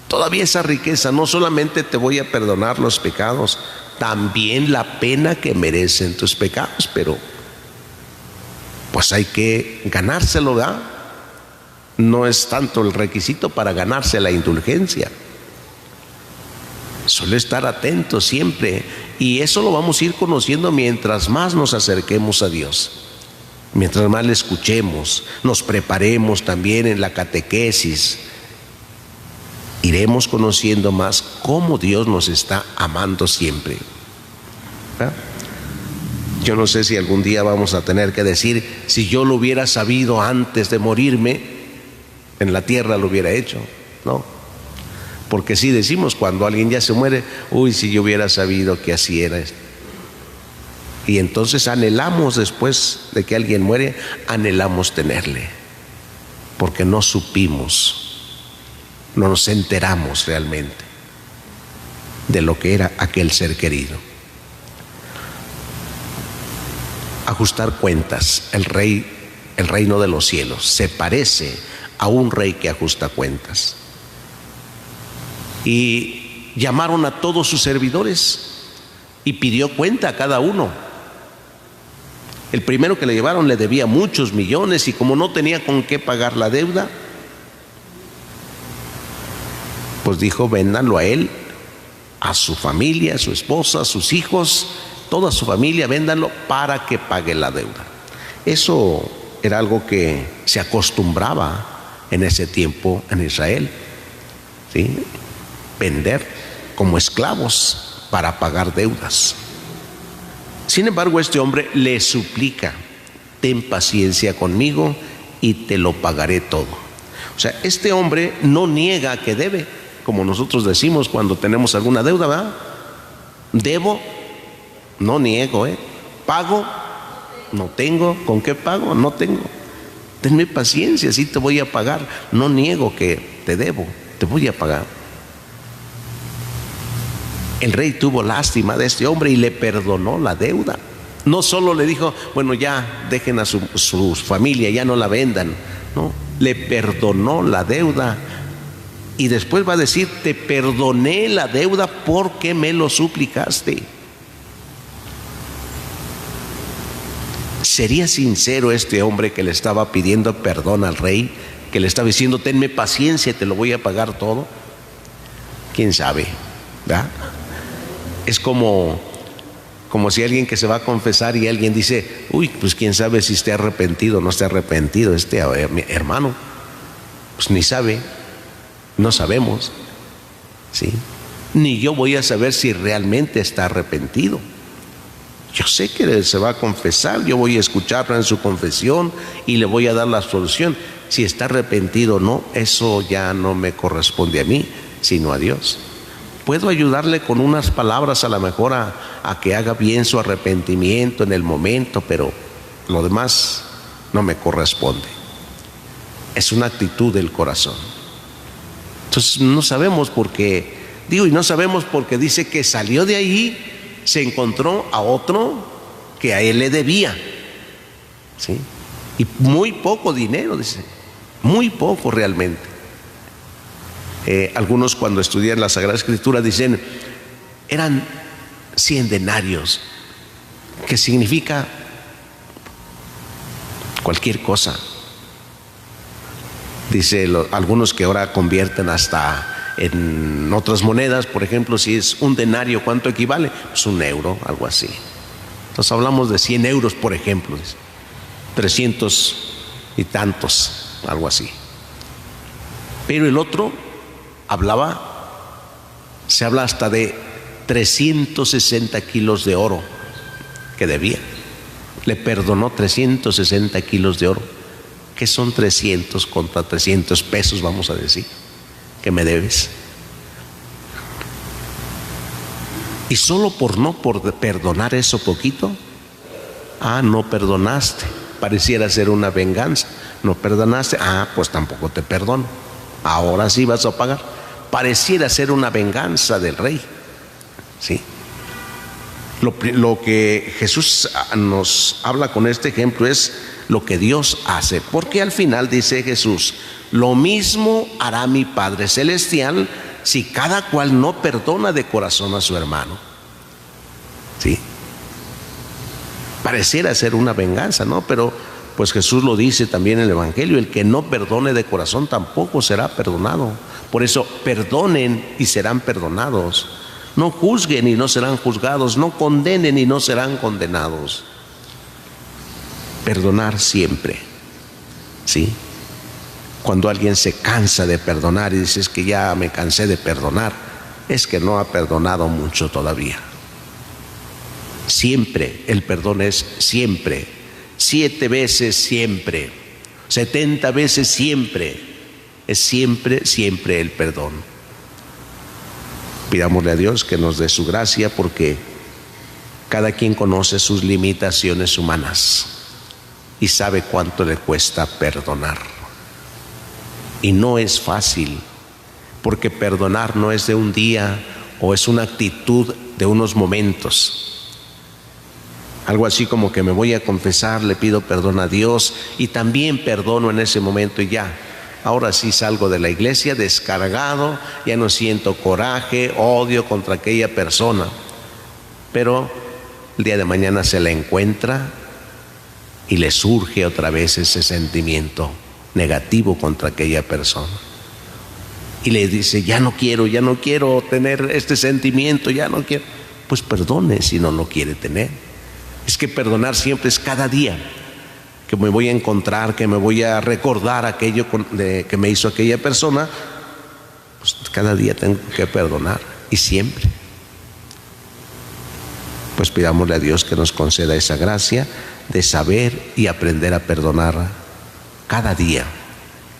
Speaker 1: Todavía esa riqueza, no solamente te voy a perdonar los pecados, también la pena que merecen tus pecados, pero pues hay que ganárselo, ¿verdad? No es tanto el requisito para ganarse la indulgencia. Solo estar atentos siempre, y eso lo vamos a ir conociendo mientras más nos acerquemos a Dios, mientras más le escuchemos, nos preparemos también en la catequesis. Iremos conociendo más cómo Dios nos está amando siempre, ¿verdad? Yo no sé si algún día vamos a tener que decir: si yo lo hubiera sabido antes de morirme, en la tierra lo hubiera hecho. No, porque si decimos cuando alguien ya se muere: uy, si yo hubiera sabido que así era esto. Y entonces anhelamos, después de que alguien muere, anhelamos tenerle, porque no supimos, no nos enteramos realmente de lo que era aquel ser querido. Ajustar cuentas. El reino de los cielos se parece a un rey que ajusta cuentas. Y llamaron a todos sus servidores y pidió cuenta a cada uno. El primero que le llevaron le debía muchos millones, y como no tenía con qué pagar la deuda, pues dijo: véndanlo a él, a su familia, a su esposa, a sus hijos, toda su familia, véndanlo para que pague la deuda. Eso era algo que se acostumbraba en ese tiempo en Israel, ¿sí? Vender como esclavos para pagar deudas. Sin embargo, este hombre le suplica: ten paciencia conmigo y te lo pagaré todo. O sea, este hombre no niega que debe, como nosotros decimos cuando tenemos alguna deuda, ¿verdad? Debo, no niego, pago, no tengo. ¿Con qué pago? No tengo. Tenme paciencia, sí te voy a pagar. No niego que te debo, te voy a pagar. El rey tuvo lástima de este hombre y le perdonó la deuda. No solo le dijo: bueno, ya dejen a su familia, ya no la vendan. No, le perdonó la deuda. Y después va a decir: te perdoné la deuda porque me lo suplicaste. ¿Sería sincero este hombre que le estaba pidiendo perdón al rey, que le estaba diciendo: tenme paciencia, te lo voy a pagar todo? ¿Quién sabe? ¿Verdad? Es como si alguien que se va a confesar y alguien dice: uy, pues quién sabe si esté arrepentido o no esté arrepentido este hermano. Pues ni sabe, no sabemos, ¿sí? Ni yo voy a saber si realmente está arrepentido. Yo sé que se va a confesar, yo voy a escucharla en su confesión y le voy a dar la solución. Si está arrepentido o no, eso ya no me corresponde a mí, sino a Dios. Puedo ayudarle con unas palabras a lo mejor a que haga bien su arrepentimiento en el momento, pero lo demás no me corresponde. Es una actitud del corazón. Entonces no sabemos por qué, y no sabemos porque dice que salió de ahí, se encontró a otro que a él le debía, ¿sí? Y muy poco dinero, dice, muy poco realmente. Algunos cuando estudian la Sagrada Escritura dicen, eran 100 denarios, que significa cualquier cosa. Dice algunos que ahora convierten hasta en otras monedas, por ejemplo, si es un denario, ¿cuánto equivale? Pues €1, algo así. Entonces hablamos de 100 euros, por ejemplo, 300 y tantos, algo así. Pero el otro se habla hasta de 360 kilos de oro que debía. Le perdonó 360 kilos de oro. ¿Qué son 300 contra 300 pesos, vamos a decir, que me debes? Y solo por perdonar eso poquito, no perdonaste, pareciera ser una venganza. No perdonaste, pues tampoco te perdono, ahora sí vas a pagar. Pareciera ser una venganza del rey, ¿sí? Lo que Jesús nos habla con este ejemplo es lo que Dios hace, porque al final dice Jesús, lo mismo hará mi Padre Celestial si cada cual no perdona de corazón a su hermano, ¿sí? Pareciera ser una venganza, ¿no? Pero pues Jesús lo dice también en el Evangelio, el que no perdone de corazón tampoco será perdonado. Por eso perdonen y serán perdonados. No juzguen y no serán juzgados, no condenen y no serán condenados. Perdonar siempre, ¿sí? Cuando alguien se cansa de perdonar y dice, es que ya me cansé de perdonar, es que no ha perdonado mucho todavía. Siempre, el perdón es siempre, 7 veces siempre, 70 veces siempre, es siempre, siempre el perdón. Pidámosle a Dios que nos dé su gracia, porque cada quien conoce sus limitaciones humanas y sabe cuánto le cuesta perdonar. Y no es fácil, porque perdonar no es de un día o es una actitud de unos momentos. Algo así como que me voy a confesar, le pido perdón a Dios y también perdono en ese momento y ya. Ahora sí salgo de la iglesia descargado, ya no siento coraje, odio contra aquella persona. Pero el día de mañana se la encuentra y le surge otra vez ese sentimiento negativo contra aquella persona. Y le dice, ya no quiero tener este sentimiento, ya no quiero. Pues perdone si no lo quiere tener. Es que perdonar siempre es cada día que me voy a encontrar, que me voy a recordar aquello que me hizo aquella persona, pues cada día tengo que perdonar, y siempre. Pues pidámosle a Dios que nos conceda esa gracia de saber y aprender a perdonar cada día,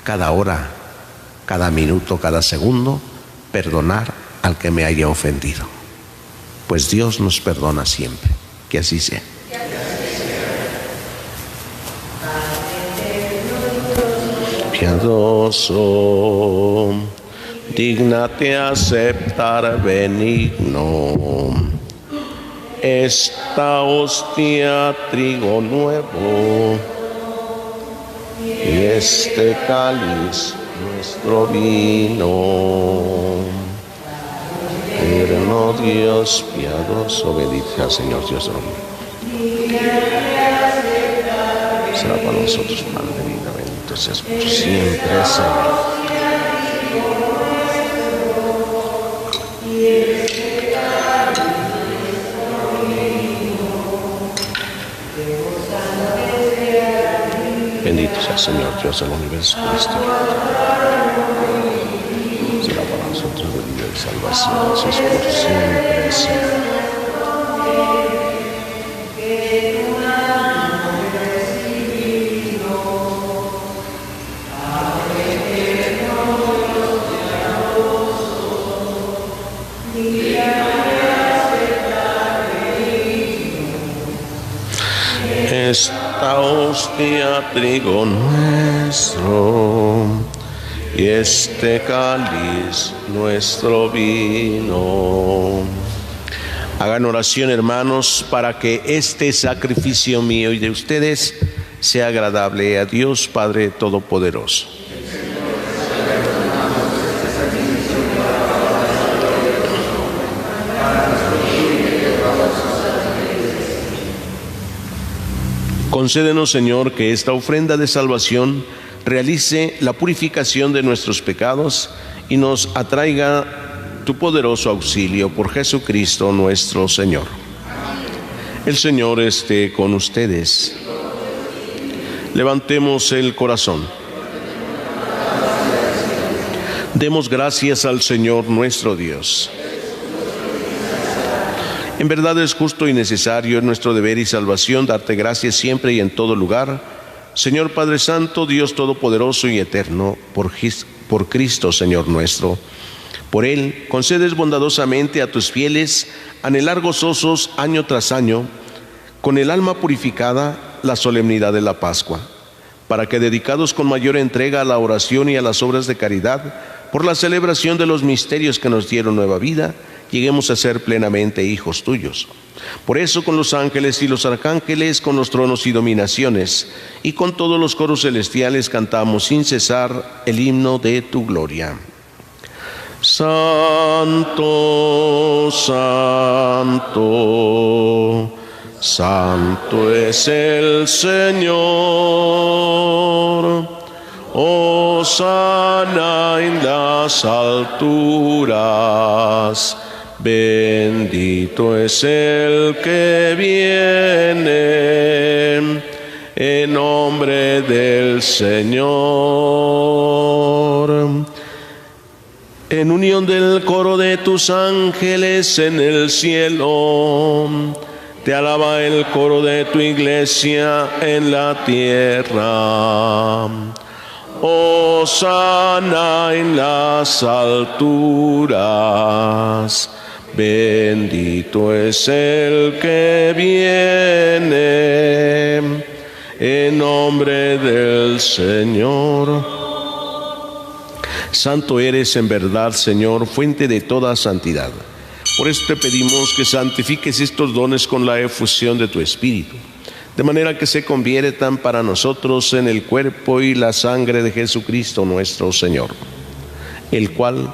Speaker 1: cada hora, cada minuto, cada segundo, perdonar al que me haya ofendido. Pues Dios nos perdona siempre, que así sea. Piadoso, dígnate aceptar benigno esta hostia trigo nuevo y este cáliz nuestro vino. Eterno Dios piadoso, bendice al Señor Dios del hombre. Será para nosotros pan de vida, bendito seas por siempre, Señor. Bendito sea el Señor Dios del universo por este día. Será para nosotros de vida y salvación, Jesús por siempre, Señor. y a trigo nuestro, y este cáliz nuestro vino. Hagan oración, hermanos, para que este sacrificio mío y de ustedes sea agradable a Dios Padre Todopoderoso. Concédenos, Señor, que esta ofrenda de salvación realice la purificación de nuestros pecados y nos atraiga tu poderoso auxilio por Jesucristo nuestro Señor. El Señor esté con ustedes. Levantemos el corazón. Demos gracias al Señor nuestro Dios. En verdad es justo y necesario, es nuestro deber y salvación darte gracias siempre y en todo lugar, Señor Padre Santo, Dios Todopoderoso y Eterno, por Cristo Señor nuestro. Por Él concedes bondadosamente a tus fieles anhelar gozosos año tras año, con el alma purificada, la solemnidad de la Pascua, para que dedicados con mayor entrega a la oración y a las obras de caridad, por la celebración de los misterios que nos dieron nueva vida, lleguemos a ser plenamente hijos tuyos. Por eso con los ángeles y los arcángeles, con los tronos y dominaciones, y con todos los coros celestiales cantamos sin cesar el himno de tu gloria. Santo, santo, santo es el Señor. Hosana en las alturas. Bendito es el que viene en nombre del Señor. En unión del coro de tus ángeles en el cielo, te alaba el coro de tu iglesia en la tierra. Hosana en las alturas. Bendito es el que viene en nombre del Señor. Santo eres en verdad, Señor, fuente de toda santidad. Por eso te pedimos que santifiques estos dones con la efusión de tu Espíritu, de manera que se conviertan para nosotros en el cuerpo y la sangre de Jesucristo nuestro Señor, el cual,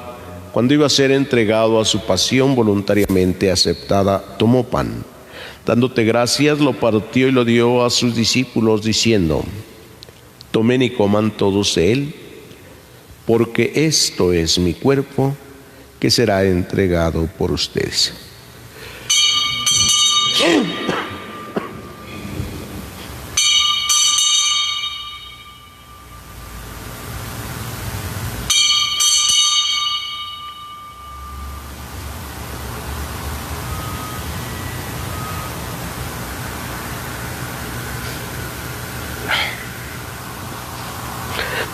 Speaker 1: cuando iba a ser entregado a su pasión voluntariamente aceptada, tomó pan. Dándote gracias, lo partió y lo dio a sus discípulos, diciendo: tomen y coman todos de él, porque esto es mi cuerpo, que será entregado por ustedes.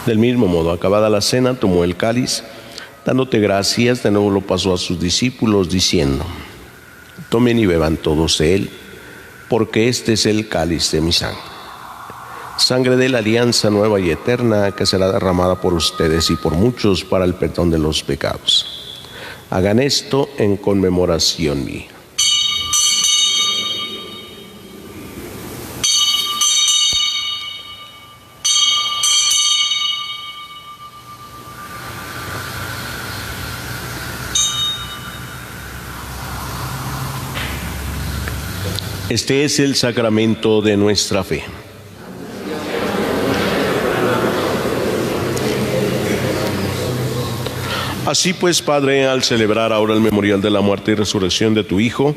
Speaker 1: Del mismo modo, acabada la cena, tomó el cáliz, dándote gracias, de nuevo lo pasó a sus discípulos, diciendo: tomen y beban todos de él, porque este es el cáliz de mi sangre, sangre de la alianza nueva y eterna, que será derramada por ustedes y por muchos para el perdón de los pecados. Hagan esto en conmemoración mía. Este es el sacramento de nuestra fe. Así pues, Padre, al celebrar ahora el memorial de la muerte y resurrección de tu Hijo,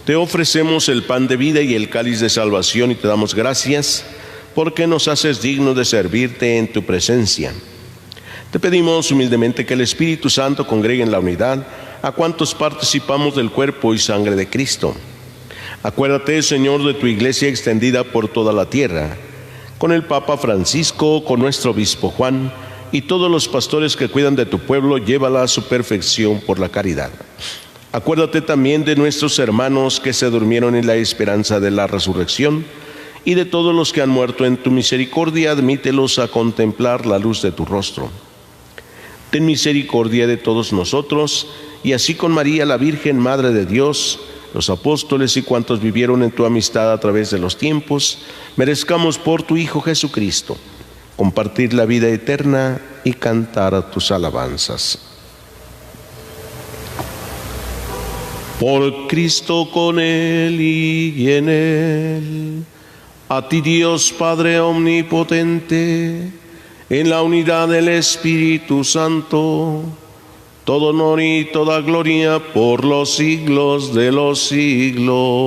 Speaker 1: te ofrecemos el pan de vida y el cáliz de salvación y te damos gracias porque nos haces dignos de servirte en tu presencia. Te pedimos humildemente que el Espíritu Santo congregue en la unidad a cuantos participamos del cuerpo y sangre de Cristo. Acuérdate, Señor, de tu iglesia extendida por toda la tierra, con el Papa Francisco, con nuestro obispo Juan y todos los pastores que cuidan de tu pueblo, llévala a su perfección por la caridad. Acuérdate también de nuestros hermanos que se durmieron en la esperanza de la resurrección y de todos los que han muerto en tu misericordia, admítelos a contemplar la luz de tu rostro. Ten misericordia de todos nosotros, y así con María, la Virgen, Madre de Dios, los apóstoles y cuantos vivieron en tu amistad a través de los tiempos, merezcamos por tu Hijo Jesucristo compartir la vida eterna y cantar tus alabanzas. Por Cristo, con Él y en Él, a ti Dios Padre omnipotente, en la unidad del Espíritu Santo, todo honor y toda gloria por los siglos de los siglos.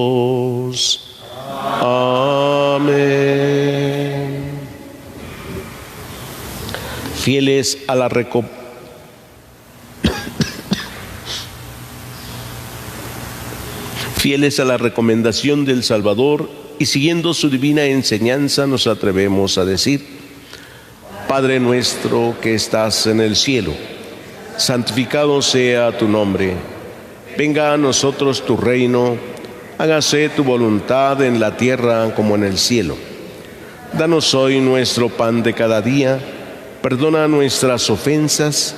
Speaker 1: Amén. Fieles a la recomendación del Salvador y siguiendo su divina enseñanza, nos atrevemos a decir: Padre nuestro que estás en el cielo, santificado sea tu nombre. Venga a nosotros tu reino, hágase tu voluntad en la tierra como en el cielo. Danos hoy nuestro pan de cada día, perdona nuestras ofensas,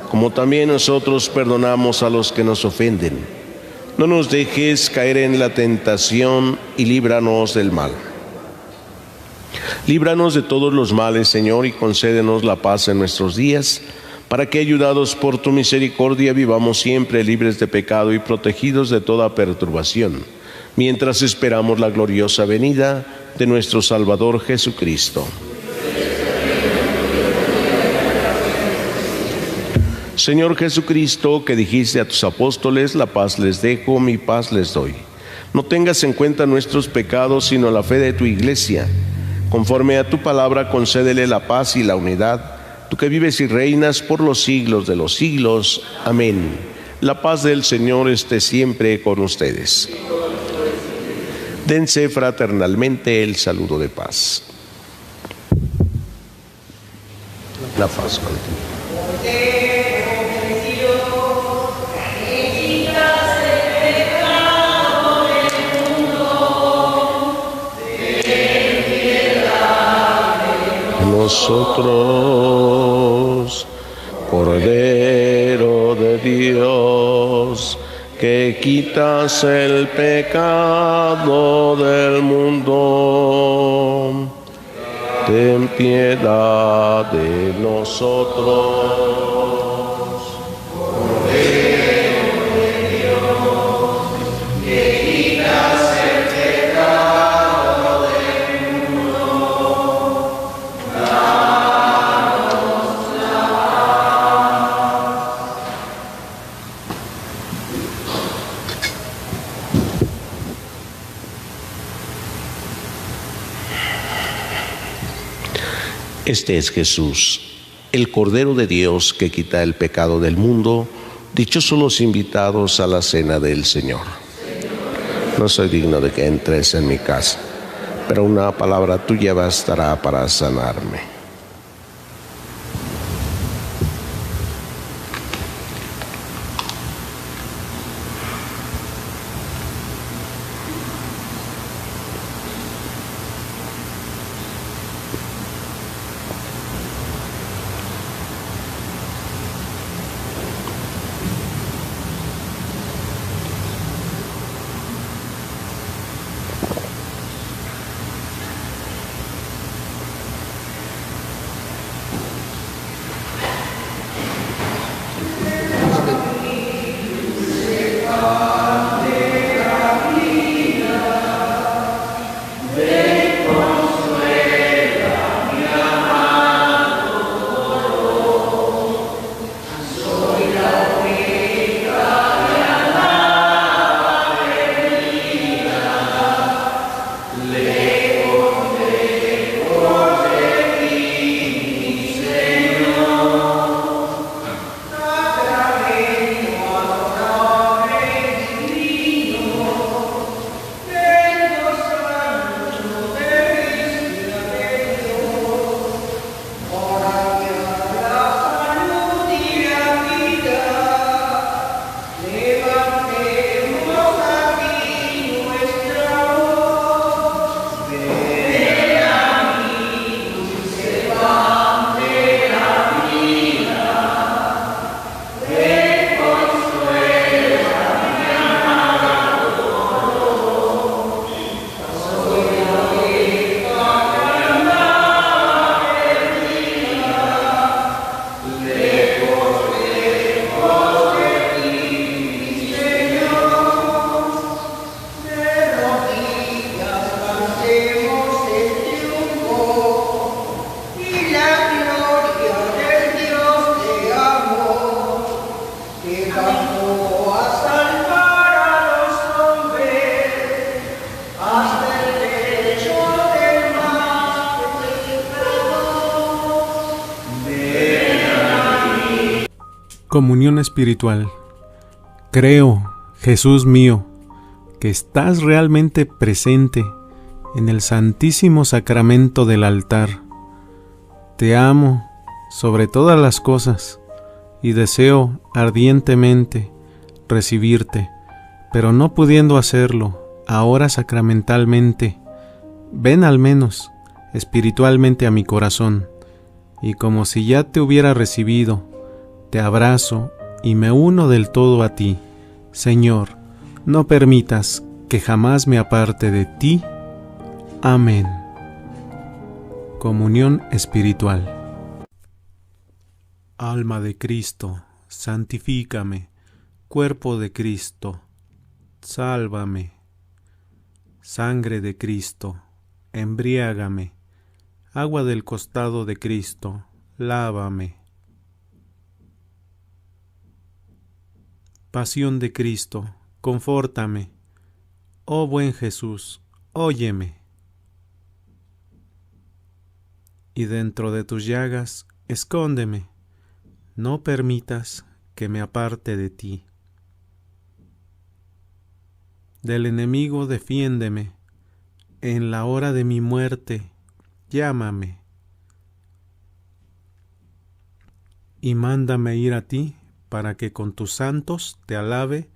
Speaker 1: como también nosotros perdonamos a los que nos ofenden. No nos dejes caer en la tentación y líbranos del mal. Líbranos de todos los males, Señor, y concédenos la paz en nuestros días, para que, ayudados por tu misericordia, vivamos siempre libres de pecado y protegidos de toda perturbación, mientras esperamos la gloriosa venida de nuestro Salvador Jesucristo. Señor Jesucristo, que dijiste a tus apóstoles: la paz les dejo, mi paz les doy. No tengas en cuenta nuestros pecados, sino la fe de tu Iglesia. Conforme a tu palabra, concédele la paz y la unidad, tú que vives y reinas por los siglos de los siglos. Amén. La paz del Señor esté siempre con ustedes. Dense fraternalmente el saludo de paz. La paz contigo. Nosotros, Cordero de Dios, que quitas el pecado del mundo, ten piedad de nosotros. Cordero de Dios, que quitas el pecado del mundo, danos la paz. Este es Jesús, el Cordero de Dios que quita el pecado del mundo. Dichosos los invitados a la cena del Señor. No soy digno de que entres en mi casa, pero una palabra tuya bastará para sanarme.
Speaker 4: Comunión espiritual. Creo, Jesús mío, que estás realmente presente en el santísimo sacramento del altar. Te amo sobre todas las cosas y deseo ardientemente recibirte, pero no pudiendo hacerlo ahora sacramentalmente, ven al menos espiritualmente a mi corazón, y como si ya te hubiera recibido, te abrazo y me uno del todo a ti. Señor, no permitas que jamás me aparte de ti. Amén. Comunión espiritual. Alma de Cristo, santifícame. Cuerpo de Cristo, sálvame. Sangre de Cristo, embriágame. Agua del costado de Cristo, lávame. Pasión de Cristo, confórtame. Oh buen Jesús, óyeme. Y dentro de tus llagas, escóndeme. No permitas que me aparte de ti. Del enemigo defiéndeme. En la hora de mi muerte, llámame. Y mándame ir a ti, para que con tus santos te alabe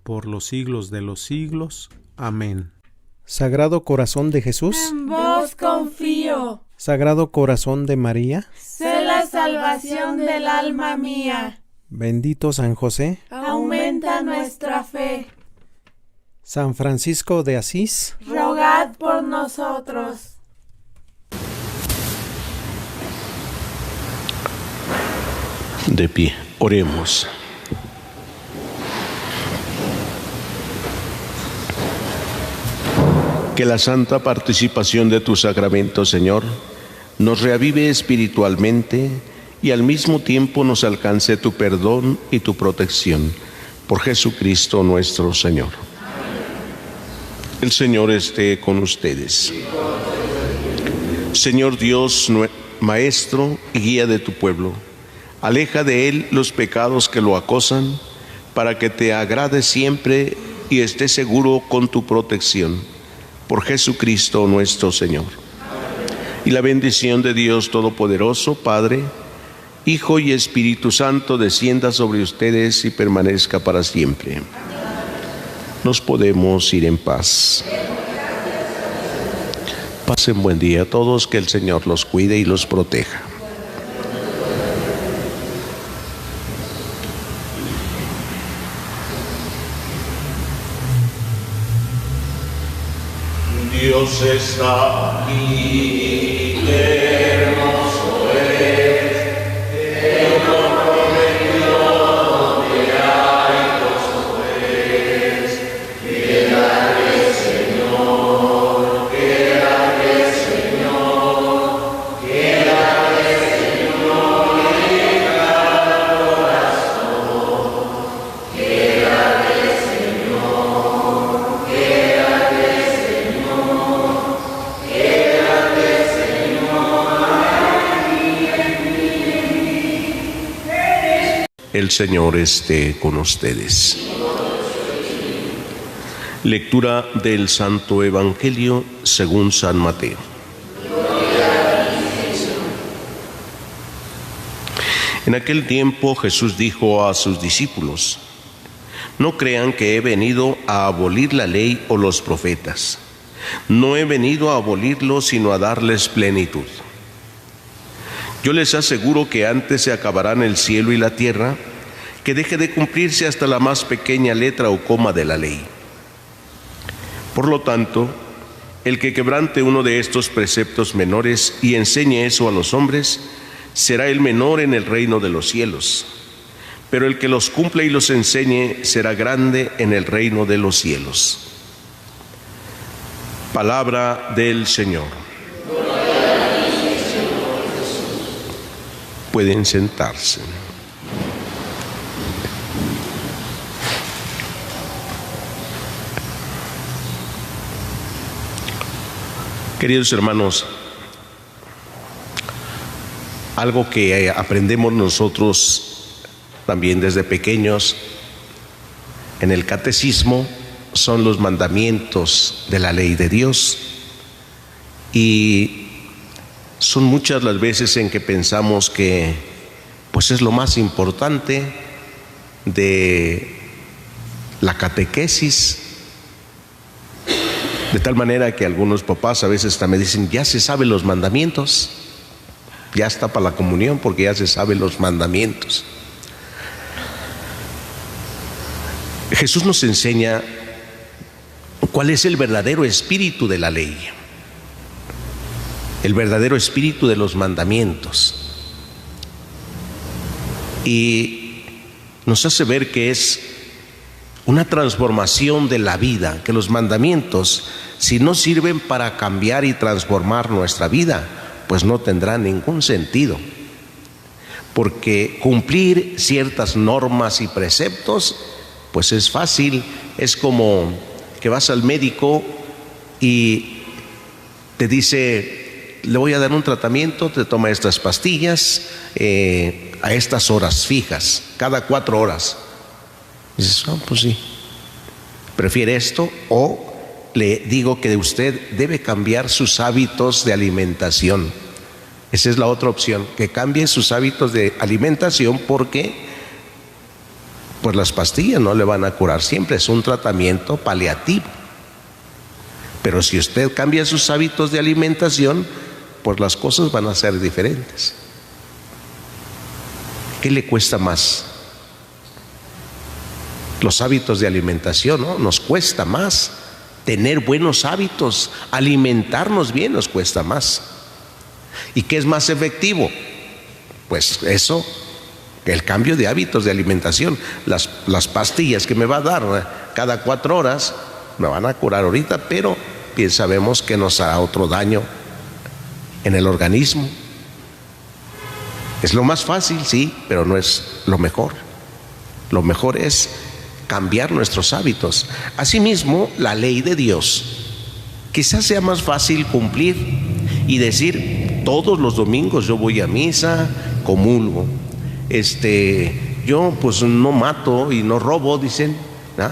Speaker 4: por los siglos de los siglos. Amén. Sagrado Corazón de Jesús,
Speaker 5: en vos confío.
Speaker 4: Sagrado Corazón de María,
Speaker 5: Sé la salvación del alma mía.
Speaker 4: bendito San José,
Speaker 5: Aumenta nuestra fe.
Speaker 4: San Francisco de Asís,
Speaker 5: Rogad por nosotros.
Speaker 1: De pie, oremos. Que la santa participación de tu sacramento, Señor, nos reavive espiritualmente y al mismo tiempo nos alcance tu perdón y tu protección. Por Jesucristo nuestro Señor. El Señor esté con ustedes. Señor Dios, Maestro y guía de tu pueblo, aleja de él los pecados que lo acosan, para que te agrade siempre y esté seguro con tu protección. Por Jesucristo nuestro Señor. Y la bendición de Dios Todopoderoso, Padre, Hijo y Espíritu Santo, descienda sobre ustedes y permanezca para siempre. Nos podemos ir en paz. Pasen buen día a todos, que el Señor los cuide y los proteja. Dios está aquí, qué hermoso es, Él lo prometió donde hay dos o tres. Quédate, Señor, quédate, Señor, quédate, Señor, en cada corazón. Quédate, Señor, quédate, Señor. El Señor esté con ustedes. Lectura del Santo Evangelio según San Mateo. En aquel tiempo Jesús dijo a sus discípulos: no crean que he venido a abolir la ley o los profetas. No he venido a abolirlos, sino a darles plenitud. Yo les aseguro que antes se acabarán el cielo y la tierra, que deje de cumplirse hasta la más pequeña letra o coma de la ley. Por lo tanto, el que quebrante uno de estos preceptos menores y enseñe eso a los hombres, será el menor en el reino de los cielos. Pero el que los cumpla y los enseñe será grande en el reino de los cielos. Palabra del Señor. Pueden sentarse. Queridos hermanos, algo que aprendemos nosotros también desde pequeños, en el catecismo son los mandamientos de la ley de Dios, y son muchas las veces en que pensamos que pues es lo más importante de la catequesis, de tal manera que algunos papás a veces hasta me dicen: ya se saben los mandamientos, ya está para la comunión porque ya se saben los mandamientos. Jesús nos enseña cuál es el verdadero espíritu de la ley, el verdadero espíritu de los mandamientos, y nos hace ver que es una transformación de la vida, que los mandamientos, si no sirven para cambiar y transformar nuestra vida, pues no tendrán ningún sentido, porque cumplir ciertas normas y preceptos pues es fácil. Es como que vas al médico y te dice: le voy a dar un tratamiento, te toma estas pastillas a estas horas fijas, cada 4 horas. Dices: pues sí, prefiere esto, o le digo que usted debe cambiar sus hábitos de alimentación. Esa es la otra opción, que cambie sus hábitos de alimentación, porque pues las pastillas no le van a curar siempre, es un tratamiento paliativo. Pero si usted cambia sus hábitos de alimentación, pues las cosas van a ser diferentes. ¿Qué le cuesta más? Los hábitos de alimentación, ¿no? Nos cuesta más tener buenos hábitos, alimentarnos bien nos cuesta más. ¿Y qué es más efectivo? Pues eso, el cambio de hábitos de alimentación. Las pastillas que me va a dar cada 4 horas me van a curar ahorita, pero bien sabemos que nos hará otro daño en el organismo. Es lo más fácil, sí, pero no es lo mejor. Lo mejor es cambiar nuestros hábitos. Asimismo, la ley de Dios quizás sea más fácil cumplir y decir: todos los domingos yo voy a misa, comulgo, yo pues no mato y no robo, dicen, ¿no?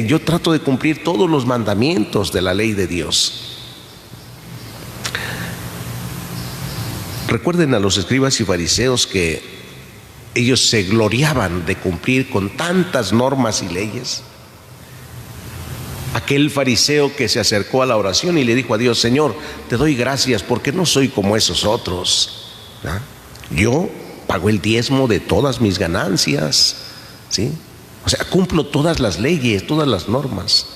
Speaker 1: Yo trato de cumplir todos los mandamientos de la ley de Dios. Recuerden a los escribas y fariseos que ellos se gloriaban de cumplir con tantas normas y leyes. Aquel fariseo que se acercó a la oración y le dijo a Dios: Señor, te doy gracias porque no soy como esos otros, ¿no? Yo pago el diezmo de todas mis ganancias, ¿sí? O sea, cumplo todas las leyes, todas las normas.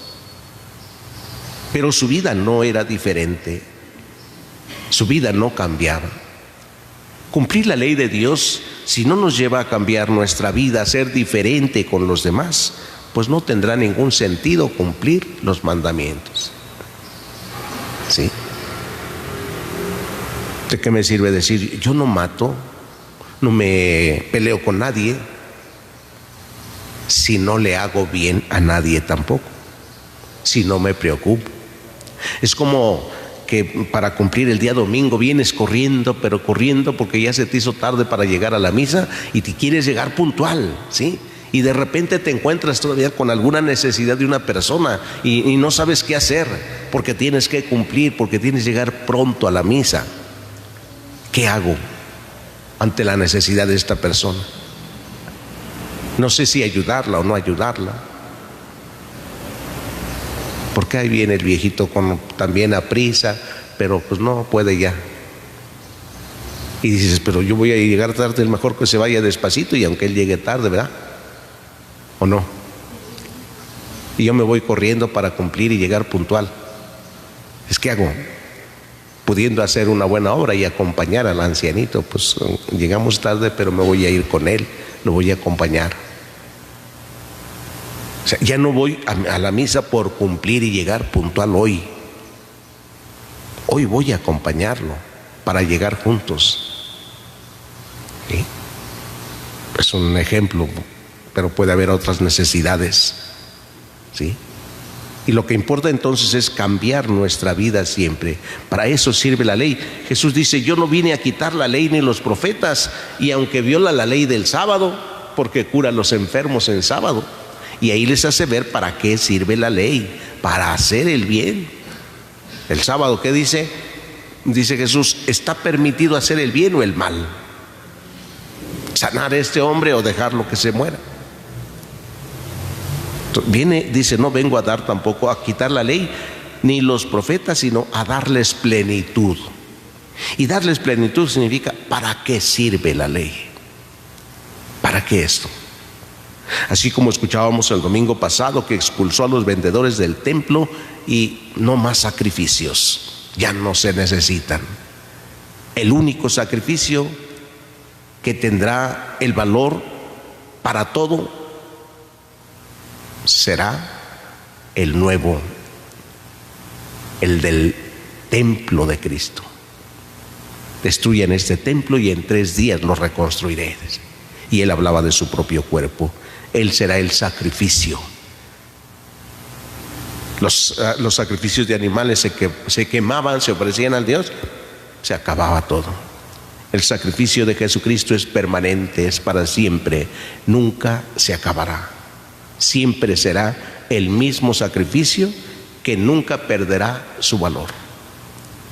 Speaker 1: Pero su vida no era diferente, su vida no cambiaba. Cumplir la ley de Dios, si no nos lleva a cambiar nuestra vida, a ser diferente con los demás, pues no tendrá ningún sentido cumplir los mandamientos, ¿sí? ¿De qué me sirve decir: yo no mato, no me peleo con nadie, si no le hago bien a nadie tampoco, si no me preocupo? Es como que para cumplir el día domingo vienes corriendo, pero corriendo porque ya se te hizo tarde para llegar a la misa y te quieres llegar puntual, ¿sí? Y de repente te encuentras todavía con alguna necesidad de una persona y no sabes qué hacer porque tienes que cumplir, porque tienes que llegar pronto a la misa. ¿Qué hago ante la necesidad de esta persona? No sé si ayudarla o no ayudarla, porque ahí viene el viejito también a prisa, pero pues no puede ya. Y dices: pero yo voy a llegar tarde, es mejor que se vaya despacito y aunque él llegue tarde, ¿verdad? ¿O no? Y yo me voy corriendo para cumplir y llegar puntual. ¿Qué hago? Pudiendo hacer una buena obra y acompañar al ancianito, pues llegamos tarde, pero me voy a ir con él, lo voy a acompañar. O sea, ya no voy a la misa por cumplir y llegar puntual hoy. Hoy voy a acompañarlo para llegar juntos, ¿sí? Es un ejemplo, pero puede haber otras necesidades, ¿sí? Y lo que importa entonces es cambiar nuestra vida siempre. Para eso sirve la ley. Jesús dice, yo no vine a quitar la ley ni los profetas, y aunque viola la ley del sábado, porque cura a los enfermos en sábado. Y ahí les hace ver para qué sirve la ley, para hacer el bien. El sábado, ¿qué dice? Dice Jesús, ¿está permitido hacer el bien o el mal? ¿Sanar a este hombre o dejarlo que se muera? Viene, dice, no vengo a dar tampoco a quitar la ley ni los profetas, sino a darles plenitud. Y darles plenitud significa, ¿para qué sirve la ley? ¿Para qué esto? Así como escuchábamos el domingo pasado, que expulsó a los vendedores del templo y no más sacrificios, ya no se necesitan. El único sacrificio que tendrá el valor para todo será el nuevo, el del templo de Cristo. Destruyan este templo y en 3 días lo reconstruiré. Y él hablaba de su propio cuerpo. Él será el sacrificio. Los sacrificios de animales se quemaban, se ofrecían al Dios, se acababa todo. El sacrificio de Jesucristo es permanente, es para siempre, nunca se acabará. Siempre será el mismo sacrificio que nunca perderá su valor.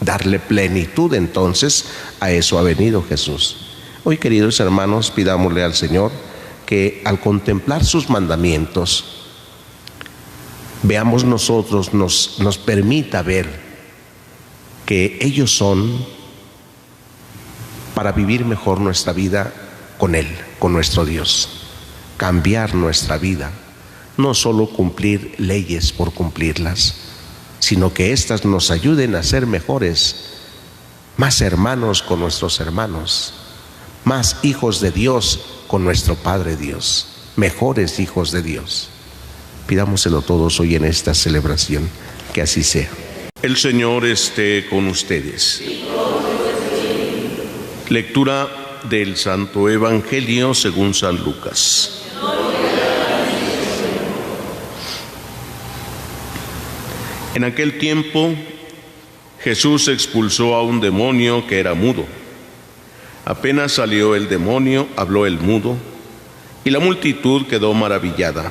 Speaker 1: Darle plenitud, entonces, a eso ha venido Jesús. Hoy, queridos hermanos, pidámosle al Señor que al contemplar sus mandamientos, veamos nosotros, nos permita ver que ellos son para vivir mejor nuestra vida con Él, con nuestro Dios. Cambiar nuestra vida. No solo cumplir leyes por cumplirlas, sino que éstas nos ayuden a ser mejores, más hermanos con nuestros hermanos, más hijos de Dios con nuestro Padre Dios, mejores hijos de Dios. Pidámoselo todos hoy en esta celebración, que así sea. El Señor esté con ustedes. Lectura del Santo Evangelio según San Lucas. En aquel tiempo, Jesús expulsó a un demonio que era mudo. Apenas salió el demonio, habló el mudo, y la multitud quedó maravillada.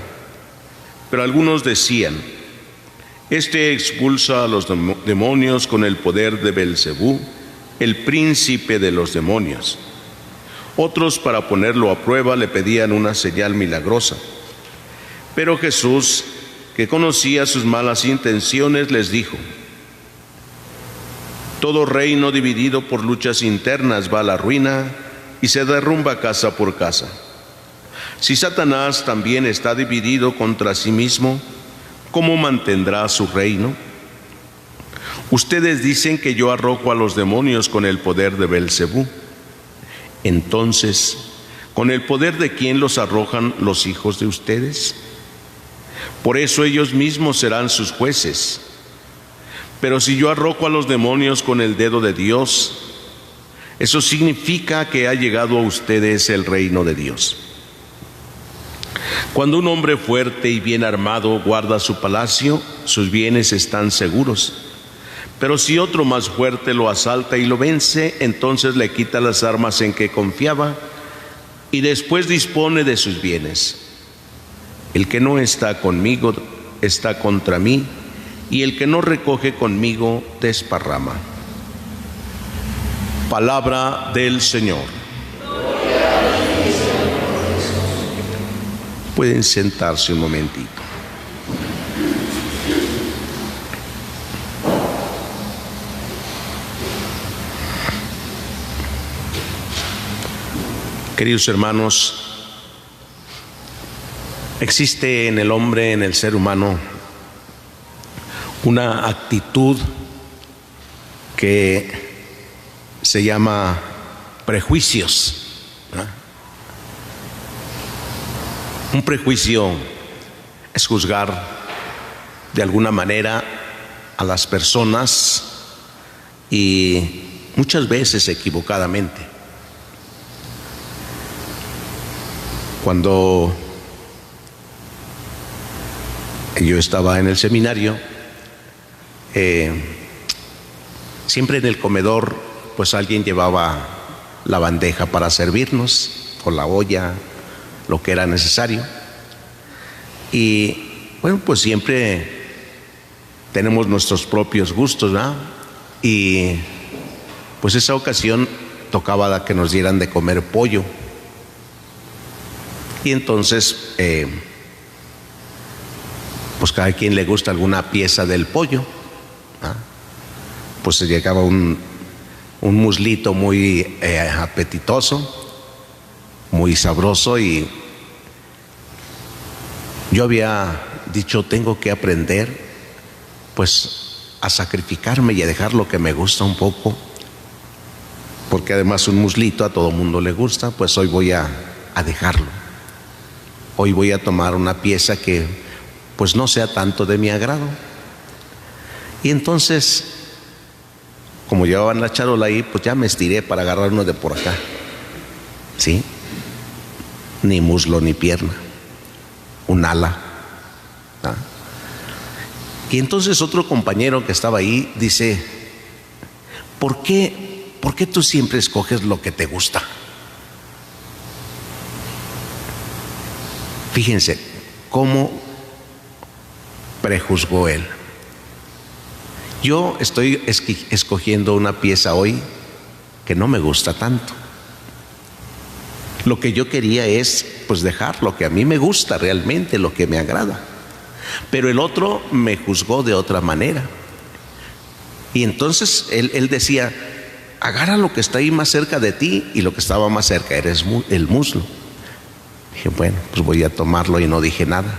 Speaker 1: Pero algunos decían, este expulsa a los demonios con el poder de Belcebú, el príncipe de los demonios. Otros, para ponerlo a prueba, le pedían una señal milagrosa. Pero Jesús, que conocía sus malas intenciones, les dijo, todo reino dividido por luchas internas va a la ruina y se derrumba casa por casa. Si Satanás también está dividido contra sí mismo, ¿cómo mantendrá su reino? Ustedes dicen que yo arrojo a los demonios con el poder de Belcebú. Entonces, ¿con el poder de quién los arrojan los hijos de ustedes? Por eso ellos mismos serán sus jueces. Pero si yo arrojo a los demonios con el dedo de Dios, eso significa que ha llegado a ustedes el reino de Dios. Cuando un hombre fuerte y bien armado guarda su palacio, sus bienes están seguros. Pero si otro más fuerte lo asalta y lo vence, entonces le quita las armas en que confiaba y después dispone de sus bienes. El que no está conmigo está contra mí, y el que no recoge conmigo desparrama. Palabra del Señor. Pueden sentarse un momentito. Queridos hermanos, existe en el hombre, en el ser humano, una actitud que se llama prejuicios, ¿no? Un prejuicio es juzgar de alguna manera a las personas y muchas veces equivocadamente. Cuando yo estaba en el seminario, siempre en el comedor pues alguien llevaba la bandeja para servirnos, o la olla, lo que era necesario. Y bueno, pues siempre tenemos nuestros propios gustos, ¿verdad? Y pues esa ocasión tocaba que nos dieran de comer pollo. Y entonces, pues cada quien le gusta alguna pieza del pollo, ¿verdad? Pues se llegaba un muslito muy apetitoso, muy sabroso, y yo había dicho, tengo que aprender pues a sacrificarme y a dejar lo que me gusta un poco, porque además un muslito a todo mundo le gusta. Pues hoy voy a dejarlo. Hoy voy a tomar una pieza que pues no sea tanto de mi agrado. Y entonces, como llevaban la charola ahí, pues ya me estiré para agarrar uno de por acá, ¿sí? Ni muslo ni pierna, un ala, ¿ah? Y entonces otro compañero que estaba ahí dice, ¿por qué tú siempre escoges lo que te gusta? Fíjense cómo prejuzgó él. Yo estoy escogiendo una pieza hoy que no me gusta tanto. Lo que yo quería es pues dejar lo que a mí me gusta realmente, lo que me agrada. Pero el otro me juzgó de otra manera. Y entonces él decía, agarra lo que está ahí más cerca de ti, y lo que estaba más cerca era el muslo. Dije, bueno, pues voy a tomarlo, y no dije nada.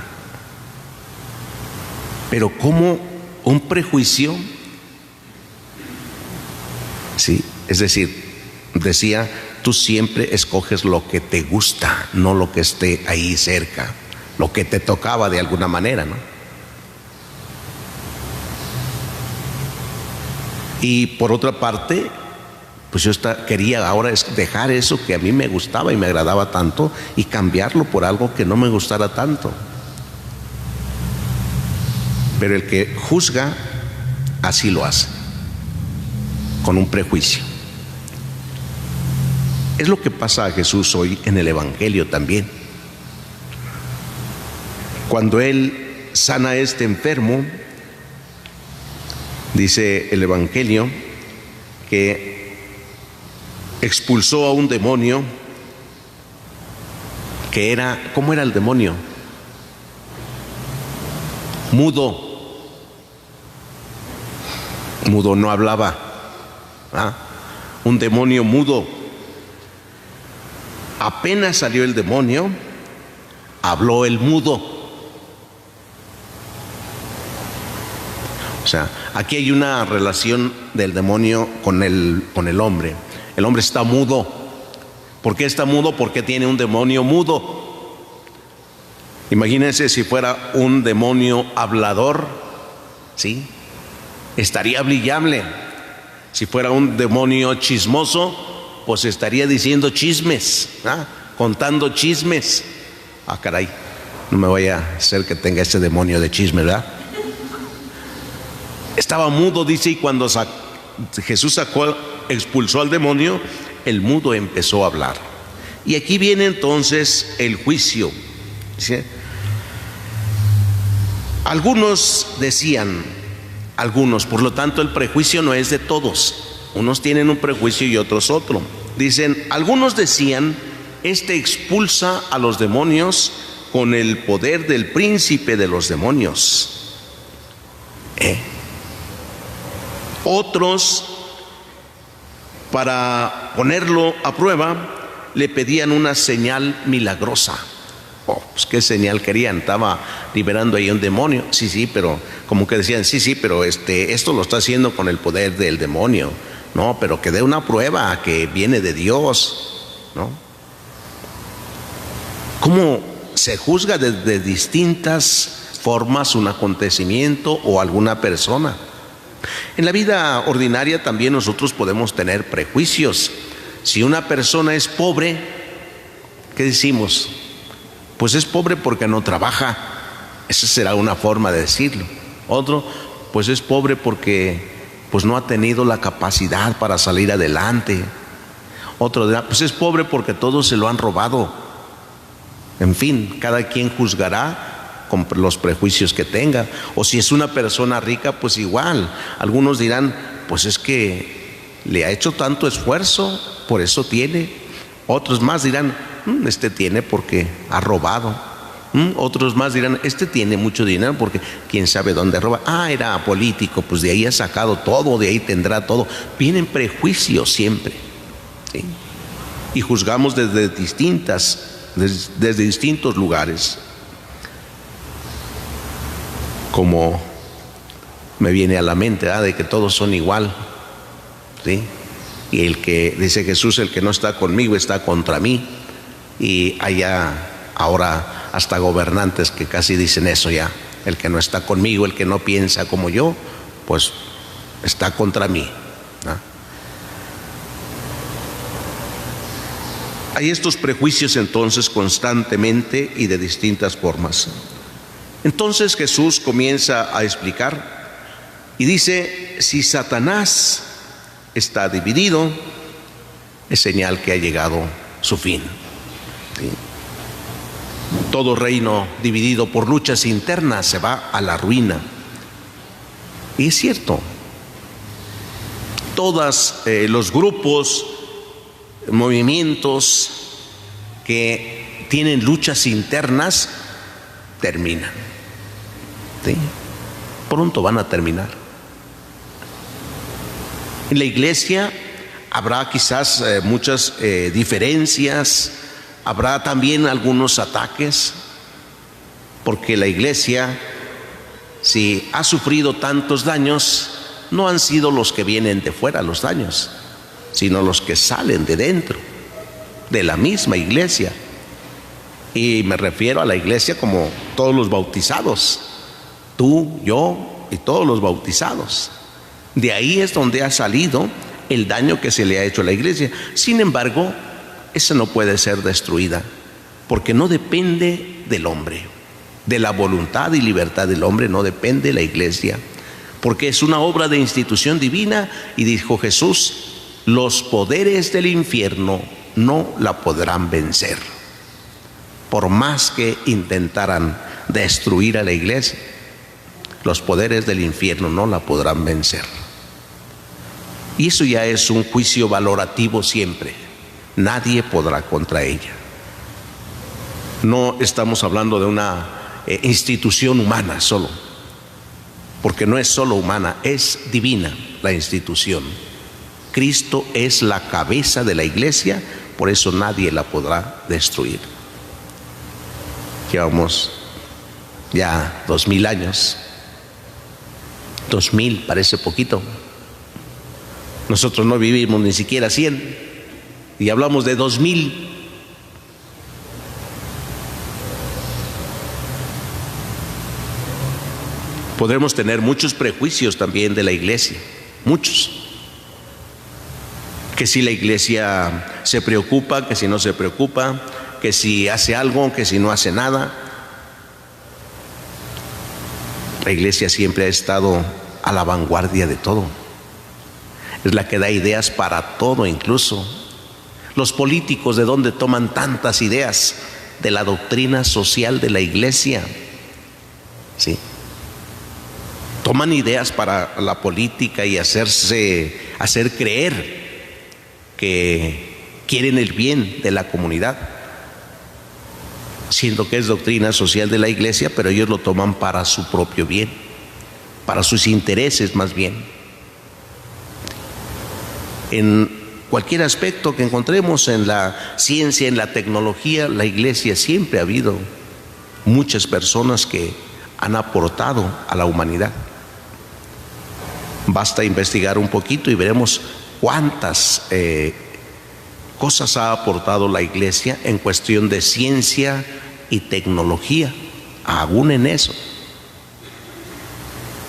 Speaker 1: Pero como un prejuicio, sí, es decir, decía, tú siempre escoges lo que te gusta, no lo que esté ahí cerca, lo que te tocaba de alguna manera, ¿no? Y por otra parte, pues yo quería ahora dejar eso que a mí me gustaba y me agradaba tanto, y cambiarlo por algo que no me gustara tanto. Pero el que juzga así lo hace, con un prejuicio. Es lo que pasa a Jesús hoy en el Evangelio también. Cuando Él sana a este enfermo, dice el Evangelio que expulsó a un demonio que era, ¿cómo era el demonio? Mudo, no hablaba, ¿ah? Un demonio mudo. Apenas salió el demonio, habló el mudo. O sea, aquí hay una relación del demonio con el hombre. El hombre está mudo. ¿Por qué está mudo? Porque tiene un demonio mudo. Imagínense si fuera un demonio hablador, ¿sí? Estaría brillable. Si fuera un demonio chismoso, pues estaría diciendo chismes, ¿ah? Contando chismes. Ah, caray, no me vaya a hacer que tenga ese demonio de chisme, ¿verdad? Estaba mudo, dice, y cuando Jesús expulsó al demonio, el mudo empezó a hablar. Y aquí viene entonces el juicio. ¿Sí? Algunos decían, por lo tanto el prejuicio no es de todos. Unos tienen un prejuicio y otros otro. Dicen, algunos decían, este expulsa a los demonios con el poder del príncipe de los demonios. Otros, para ponerlo a prueba, le pedían una señal milagrosa. Pues qué señal querían, estaba liberando ahí un demonio. Sí, pero como que decían, sí, pero esto lo está haciendo con el poder del demonio. No, pero que dé una prueba que viene de Dios, ¿no? ¿Cómo se juzga de distintas formas un acontecimiento o alguna persona? En la vida ordinaria también nosotros podemos tener prejuicios. Si una persona es pobre, ¿qué decimos? Pues es pobre porque no trabaja, Esa será una forma de decirlo. Otro, pues es pobre porque pues no ha tenido la capacidad para salir adelante. Otro dirá, pues es pobre porque todos se lo han robado. En fin, cada quien juzgará con los prejuicios que tenga. O si es una persona rica, pues igual. Algunos dirán, pues es que le ha hecho tanto esfuerzo, por eso tiene. Otros más dirán, este tiene porque ha robado. Otros más dirán, este tiene mucho dinero porque quién sabe dónde roba. Era político, pues de ahí ha sacado todo, de ahí tendrá todo. Vienen prejuicios siempre, ¿sí? Y juzgamos desde distintos lugares. Como me viene a la mente, de que todos son igual, ¿sí? Y el que, dice Jesús, el que no está conmigo está contra mí. Y allá ahora hasta gobernantes que casi dicen eso ya. El que no está conmigo, el que no piensa como yo, pues está contra mí, ¿no? Hay estos prejuicios entonces constantemente y de distintas formas. Entonces Jesús comienza a explicar y dice, si Satanás está dividido, es señal que ha llegado su fin, ¿sí? Todo reino dividido por luchas internas se va a la ruina. Y es cierto, todos los grupos, movimientos que tienen luchas internas terminan, ¿sí? Pronto van a terminar. En la iglesia habrá quizás muchas diferencias. Habrá también algunos ataques, porque la iglesia, si ha sufrido tantos daños, no han sido los que vienen de fuera los daños, sino los que salen de dentro, de la misma iglesia. Y me refiero a la iglesia como todos los bautizados, tú, yo y todos los bautizados. De ahí es donde ha salido el daño que se le ha hecho a la iglesia. Sin embargo, esa no puede ser destruida, porque no depende del hombre, de la voluntad y libertad del hombre no depende la iglesia, porque es una obra de institución divina. Y dijo Jesús, los poderes del infierno no la podrán vencer, por más que intentaran destruir a la iglesia. Los poderes del infierno no la podrán vencer. Y eso ya es un juicio valorativo siempre. Nadie podrá contra ella. No estamos hablando de una institución humana solo, porque no es solo humana, es divina la institución. Cristo es la cabeza de la iglesia, por eso nadie la podrá destruir. Llevamos ya 2000 años. 2000 parece poquito. Nosotros no vivimos ni siquiera 100. Y hablamos de 2000. Podremos tener muchos prejuicios también de la iglesia, muchos. Que si la iglesia se preocupa, que si no se preocupa, que si hace algo, que si no hace nada. La iglesia siempre ha estado a la vanguardia de todo. Es la que da ideas para todo, incluso. Los políticos, ¿de dónde toman tantas ideas? De la doctrina social de la iglesia, ¿sí? Toman ideas para la política y hacer creer que quieren el bien de la comunidad, siendo que es doctrina social de la iglesia, pero ellos lo toman para su propio bien, para sus intereses más bien. En cualquier aspecto que encontremos en la ciencia, en la tecnología, la iglesia siempre ha habido muchas personas que han aportado a la humanidad. Basta investigar un poquito y veremos cuántas cosas ha aportado la iglesia en cuestión de ciencia y tecnología, aún en eso.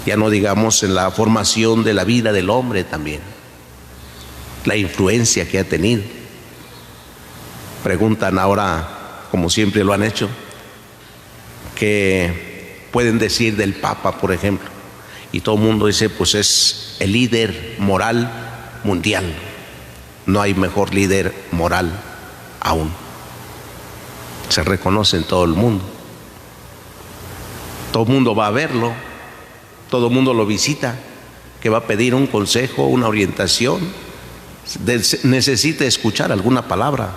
Speaker 1: Ya no digamos en la formación de la vida del hombre también, la influencia que ha tenido. Preguntan ahora, como siempre lo han hecho, que pueden decir del Papa, por ejemplo, y todo el mundo dice, pues es el líder moral mundial. No hay mejor líder moral aún. Se reconoce en todo el mundo. Todo el mundo va a verlo, todo el mundo lo visita, que va a pedir un consejo, una orientación, necesita escuchar alguna palabra,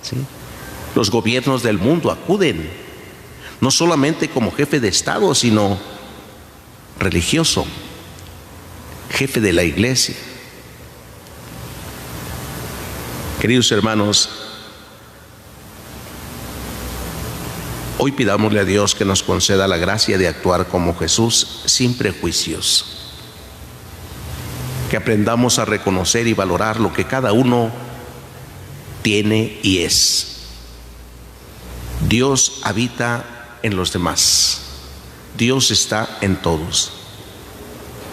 Speaker 1: ¿sí? Los gobiernos del mundo acuden, no solamente como jefe de Estado, sino religioso, jefe de la iglesia. Queridos hermanos, hoy pidámosle a Dios que nos conceda la gracia de actuar como Jesús sin prejuicios, que aprendamos a reconocer y valorar lo que cada uno tiene y es. Dios habita en los demás, Dios está en todos.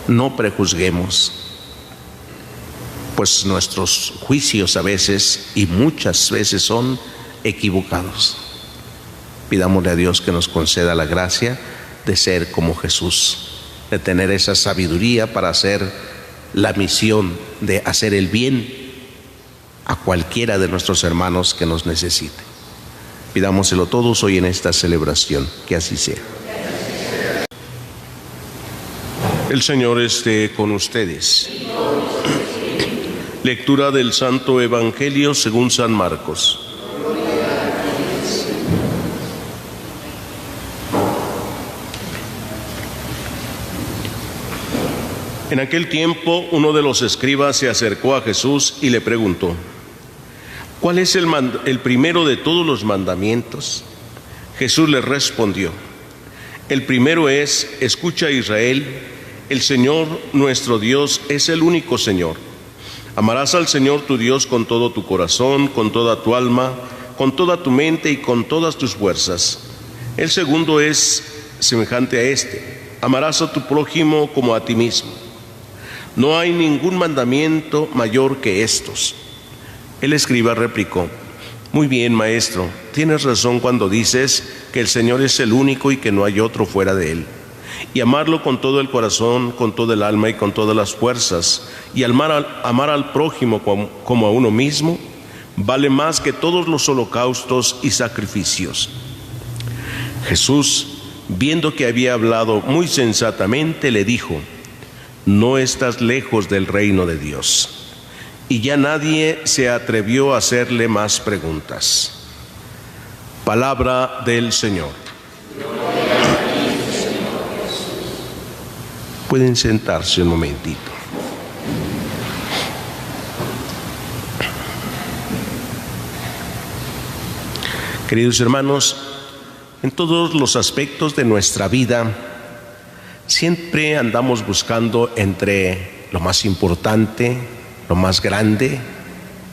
Speaker 1: No prejuzguemos, pues nuestros juicios a veces y muchas veces son equivocados. Pidámosle a Dios que nos conceda la gracia de ser como Jesús, de tener esa sabiduría para hacer la misión de hacer el bien a cualquiera de nuestros hermanos que nos necesite. Pidámoselo todos hoy en esta celebración, que así sea. El Señor esté con ustedes. Lectura del Santo Evangelio según San Marcos. En aquel tiempo, uno de los escribas se acercó a Jesús y le preguntó: ¿cuál es el primero de todos los mandamientos? Jesús le respondió: el primero es: escucha, Israel, el Señor nuestro Dios es el único Señor. Amarás al Señor tu Dios con todo tu corazón, con toda tu alma, con toda tu mente y con todas tus fuerzas. El segundo es semejante a este: amarás a tu prójimo como a ti mismo. No hay ningún mandamiento mayor que estos. El escriba replicó: muy bien, maestro, tienes razón cuando dices que el Señor es el único y que no hay otro fuera de Él. Y amarlo con todo el corazón, con todo el alma y con todas las fuerzas, y amar al prójimo como a uno mismo, vale más que todos los holocaustos y sacrificios. Jesús, viendo que había hablado muy sensatamente, le dijo: no estás lejos del reino de Dios. Y ya nadie se atrevió a hacerle más preguntas. Palabra del Señor. Pueden sentarse un momentito. Queridos hermanos, en todos los aspectos de nuestra vida, siempre andamos buscando entre lo más importante, lo más grande,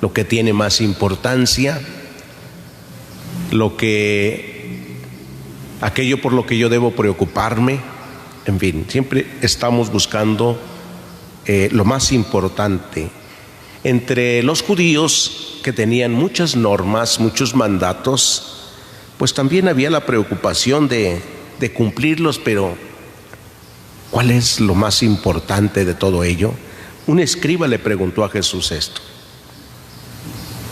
Speaker 1: lo que tiene más importancia, aquello por lo que yo debo preocuparme. En fin, siempre estamos buscando lo más importante. Entre los judíos, que tenían muchas normas, muchos mandatos, pues también había la preocupación de cumplirlos, pero ¿cuál es lo más importante de todo ello? Un escriba le preguntó a Jesús esto: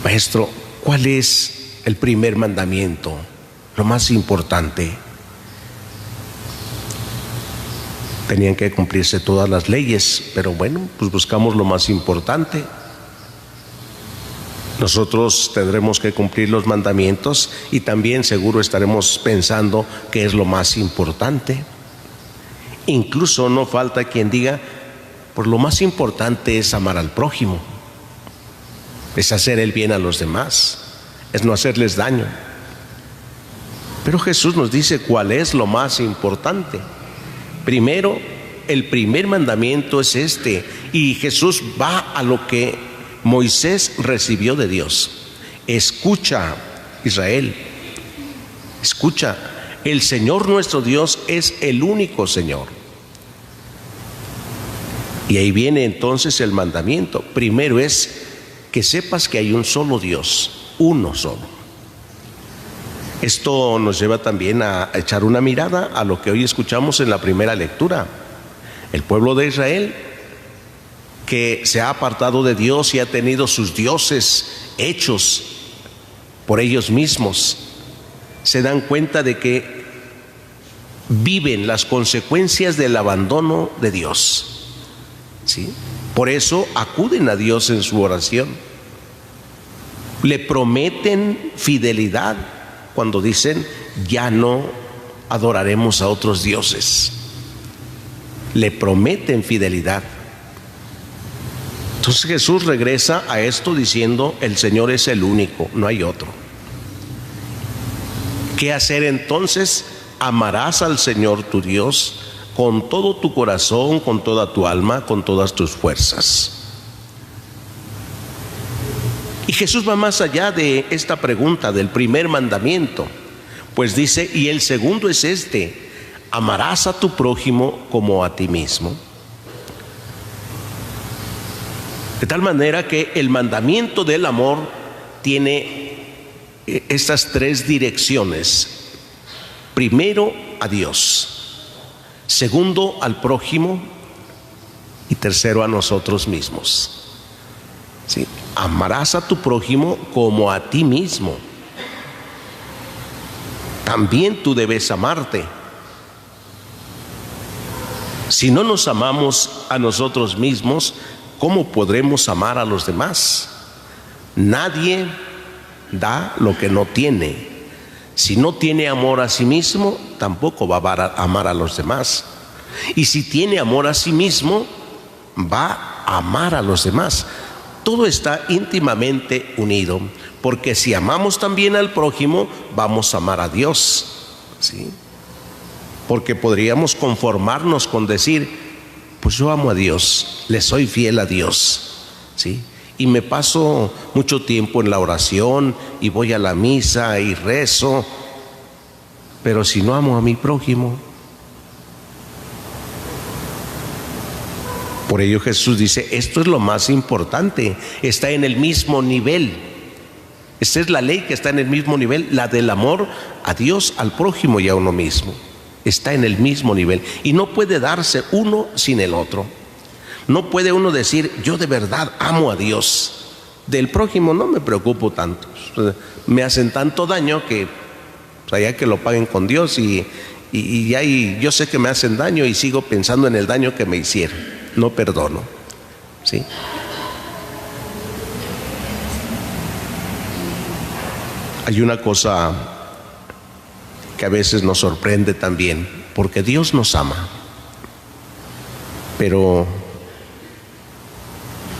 Speaker 1: maestro, ¿cuál es el primer mandamiento, lo más importante? Tenían que cumplirse todas las leyes, pero bueno, pues buscamos lo más importante. Nosotros tendremos que cumplir los mandamientos y también seguro estaremos pensando qué es lo más importante. Incluso no falta quien diga: pues lo más importante es amar al prójimo, es hacer el bien a los demás, es no hacerles daño. Pero Jesús nos dice cuál es lo más importante. Primero, el primer mandamiento es este, y Jesús va a lo que Moisés recibió de Dios. Escucha, Israel, escucha, el Señor nuestro Dios es el único Señor. Y ahí viene entonces el mandamiento. Primero es que sepas que hay un solo Dios, uno solo. Esto nos lleva también a echar una mirada a lo que hoy escuchamos en la primera lectura. El pueblo de Israel, que se ha apartado de Dios y ha tenido sus dioses hechos por ellos mismos, se dan cuenta de que viven las consecuencias del abandono de Dios, ¿sí? Por eso acuden a Dios en su oración. Le prometen fidelidad cuando dicen: ya no adoraremos a otros dioses. Le prometen fidelidad. Entonces Jesús regresa a esto diciendo: el Señor es el único, no hay otro. ¿Qué hacer entonces? Amarás al Señor tu Dios con todo tu corazón, con toda tu alma, con todas tus fuerzas. Y Jesús va más allá de esta pregunta del primer mandamiento, pues dice: y el segundo es este: amarás a tu prójimo como a ti mismo. De tal manera que el mandamiento del amor tiene estas tres direcciones: primero a Dios, segundo al prójimo y tercero a nosotros mismos. ¿Sí? Amarás a tu prójimo como a ti mismo. También tú debes amarte. Si no nos amamos a nosotros mismos, ¿cómo podremos amar a los demás? Nadie da lo que no tiene. Si no tiene amor a sí mismo, tampoco va a amar a los demás. Y si tiene amor a sí mismo, va a amar a los demás. Todo está íntimamente unido, porque si amamos también al prójimo, vamos a amar a Dios, ¿sí? Porque podríamos conformarnos con decir: pues yo amo a Dios, le soy fiel a Dios, ¿sí? Y me paso mucho tiempo en la oración y voy a la misa y rezo, pero si no amo a mi prójimo. Por ello Jesús dice: esto es lo más importante, está en el mismo nivel. Esta es la ley que está en el mismo nivel, la del amor a Dios, al prójimo y a uno mismo. Está en el mismo nivel y no puede darse uno sin el otro. No puede uno decir: yo de verdad amo a Dios, del prójimo no me preocupo tanto, me hacen tanto daño que allá que lo paguen con Dios y yo sé que me hacen daño y sigo pensando en el daño que me hicieron. No perdono, ¿sí? Hay una cosa que a veces nos sorprende también, porque Dios nos ama, pero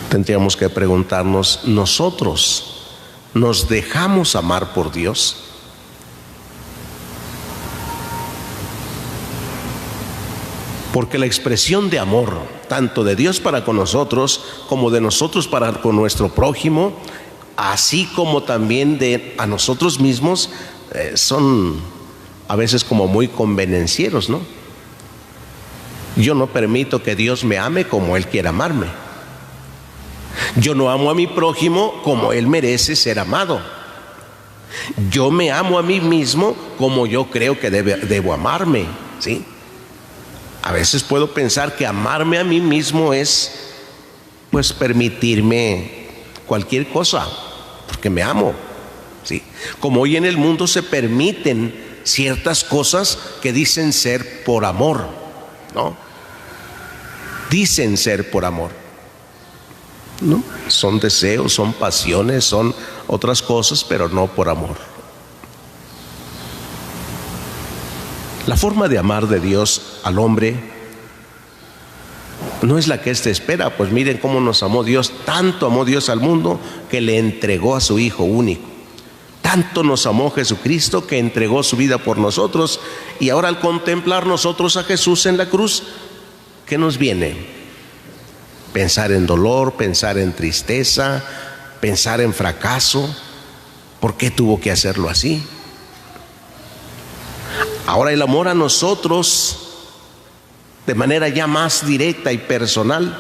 Speaker 1: tendríamos que preguntarnos: ¿nosotros nos dejamos amar por Dios? Porque la expresión de amor, tanto de Dios para con nosotros, como de nosotros para con nuestro prójimo, así como también de a nosotros mismos, son a veces como muy convenencieros, ¿no? Yo no permito que Dios me ame como Él quiere amarme. Yo no amo a mi prójimo como Él merece ser amado. Yo me amo a mí mismo como yo creo que debo amarme, ¿sí? A veces puedo pensar que amarme a mí mismo es, pues, permitirme cualquier cosa, porque me amo, ¿sí? Como hoy en el mundo se permiten ciertas cosas que dicen ser por amor, ¿no? Dicen ser por amor, ¿no? Son deseos, son pasiones, son otras cosas, pero no por amor. La forma de amar de Dios al hombre no es la que éste espera. Pues miren cómo nos amó Dios. Tanto amó Dios al mundo que le entregó a su Hijo único. Tanto nos amó Jesucristo que entregó su vida por nosotros. Y ahora, al contemplar nosotros a Jesús en la cruz, ¿qué nos viene? Pensar en dolor, pensar en tristeza, pensar en fracaso. ¿Por qué tuvo que hacerlo así? Ahora el amor a nosotros, de manera ya más directa y personal,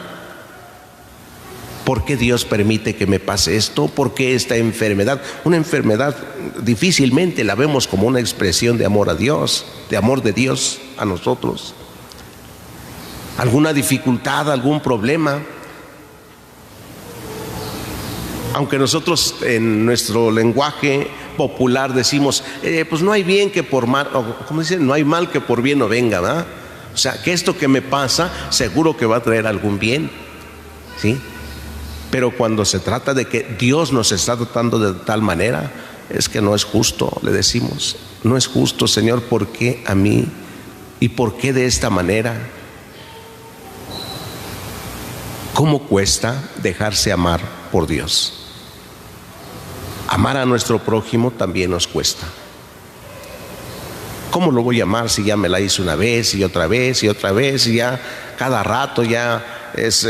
Speaker 1: ¿Por qué Dios permite que me pase esto? ¿Por qué esta enfermedad? Una enfermedad difícilmente la vemos como una expresión de amor a Dios, de amor de Dios a nosotros. ¿Alguna dificultad, algún problema? Aunque nosotros en nuestro lenguaje popular decimos, pues no hay bien que por mal, o como dicen, no hay mal que por bien no venga, ¿verdad? O sea, que esto que me pasa seguro que va a traer algún bien, ¿sí? Pero cuando se trata de que Dios nos está tratando de tal manera, es que no es justo, le decimos. No es justo, Señor, ¿por qué a mí? ¿Y por qué de esta manera? ¿Cómo cuesta dejarse amar por Dios? Amar a nuestro prójimo también nos cuesta. ¿Cómo lo voy a amar si ya me la hice una vez y otra vez y otra vez y ya cada rato ya es...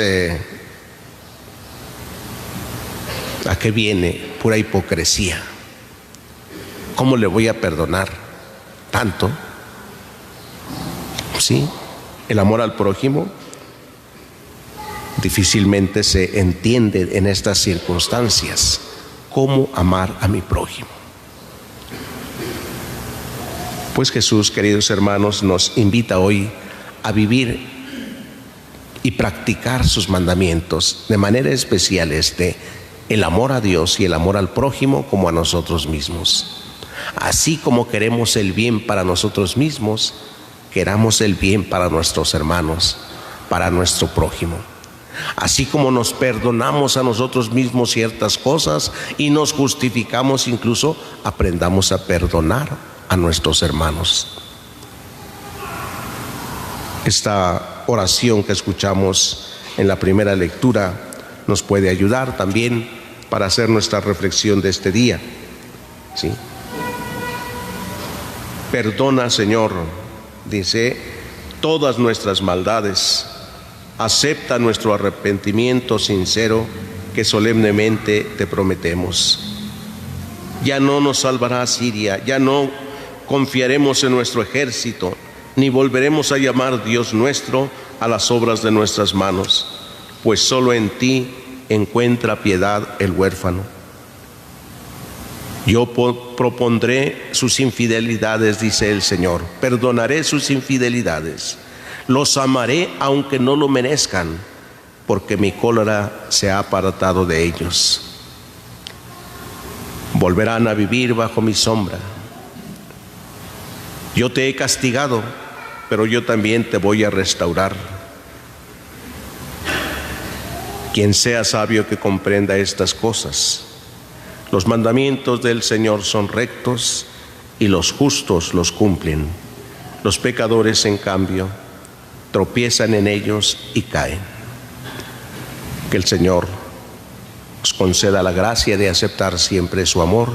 Speaker 1: ¿A qué viene? Pura hipocresía. ¿Cómo le voy a perdonar tanto? Sí, el amor al prójimo difícilmente se entiende en estas circunstancias. ¿Cómo amar a mi prójimo? Pues Jesús, queridos hermanos, nos invita hoy a vivir y practicar sus mandamientos, de manera especial el amor a Dios y el amor al prójimo como a nosotros mismos. Así como queremos el bien para nosotros mismos, queramos el bien para nuestros hermanos, para nuestro prójimo. Así como nos perdonamos a nosotros mismos ciertas cosas y nos justificamos, incluso aprendamos a perdonar a nuestros hermanos. Esta oración que escuchamos en la primera lectura nos puede ayudar también para hacer nuestra reflexión de este día, ¿sí? Perdona, Señor, dice, todas nuestras maldades. Acepta nuestro arrepentimiento sincero que solemnemente te prometemos. Ya no nos salvará Siria, ya no confiaremos en nuestro ejército, ni volveremos a llamar Dios nuestro a las obras de nuestras manos, pues solo en ti encuentra piedad el huérfano. Yo propondré sus infidelidades, dice el Señor, perdonaré sus infidelidades, los amaré aunque no lo merezcan, porque mi cólera se ha apartado de ellos. Volverán a vivir bajo mi sombra. Yo te he castigado, pero yo también te voy a restaurar. Quien sea sabio que comprenda estas cosas. Los mandamientos del Señor son rectos y los justos los cumplen. Los pecadores, en cambio, tropiezan en ellos y caen. Que el Señor nos conceda la gracia de aceptar siempre su amor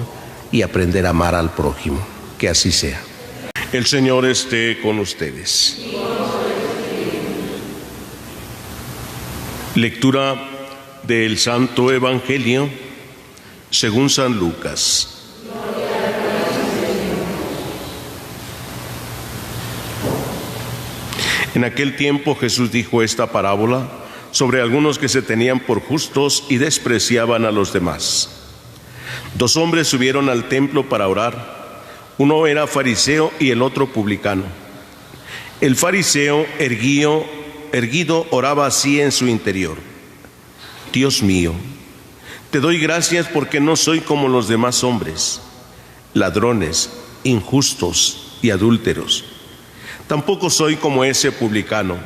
Speaker 1: y aprender a amar al prójimo. Que así sea. El Señor esté con ustedes. Lectura del Santo Evangelio según San Lucas. En aquel tiempo Jesús dijo esta parábola sobre algunos que se tenían por justos y despreciaban a los demás. 2 hombres subieron al templo para orar. Uno era fariseo y el otro publicano. El fariseo, erguido, oraba así en su interior: Dios mío, te doy gracias porque no soy como los demás hombres, ladrones, injustos y adúlteros. Tampoco soy como ese publicano.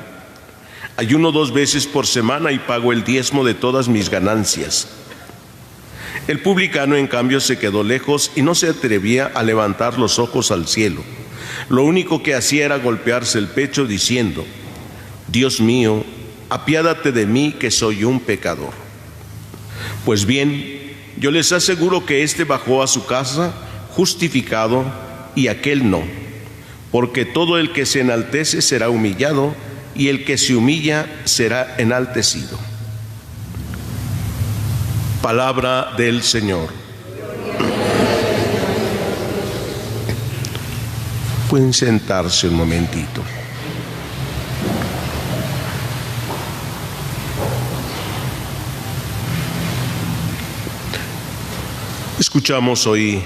Speaker 1: Ayuno 2 veces por semana y pago el diezmo de todas mis ganancias. El publicano, en cambio, se quedó lejos y no se atrevía a levantar los ojos al cielo. Lo único que hacía era golpearse el pecho diciendo: Dios mío, apiádate de mí que soy un pecador. Pues bien, yo les aseguro que éste bajó a su casa justificado y aquel no, porque todo el que se enaltece será humillado y el que se humilla será enaltecido. Palabra del Señor. Pueden sentarse un momentito. Escuchamos hoy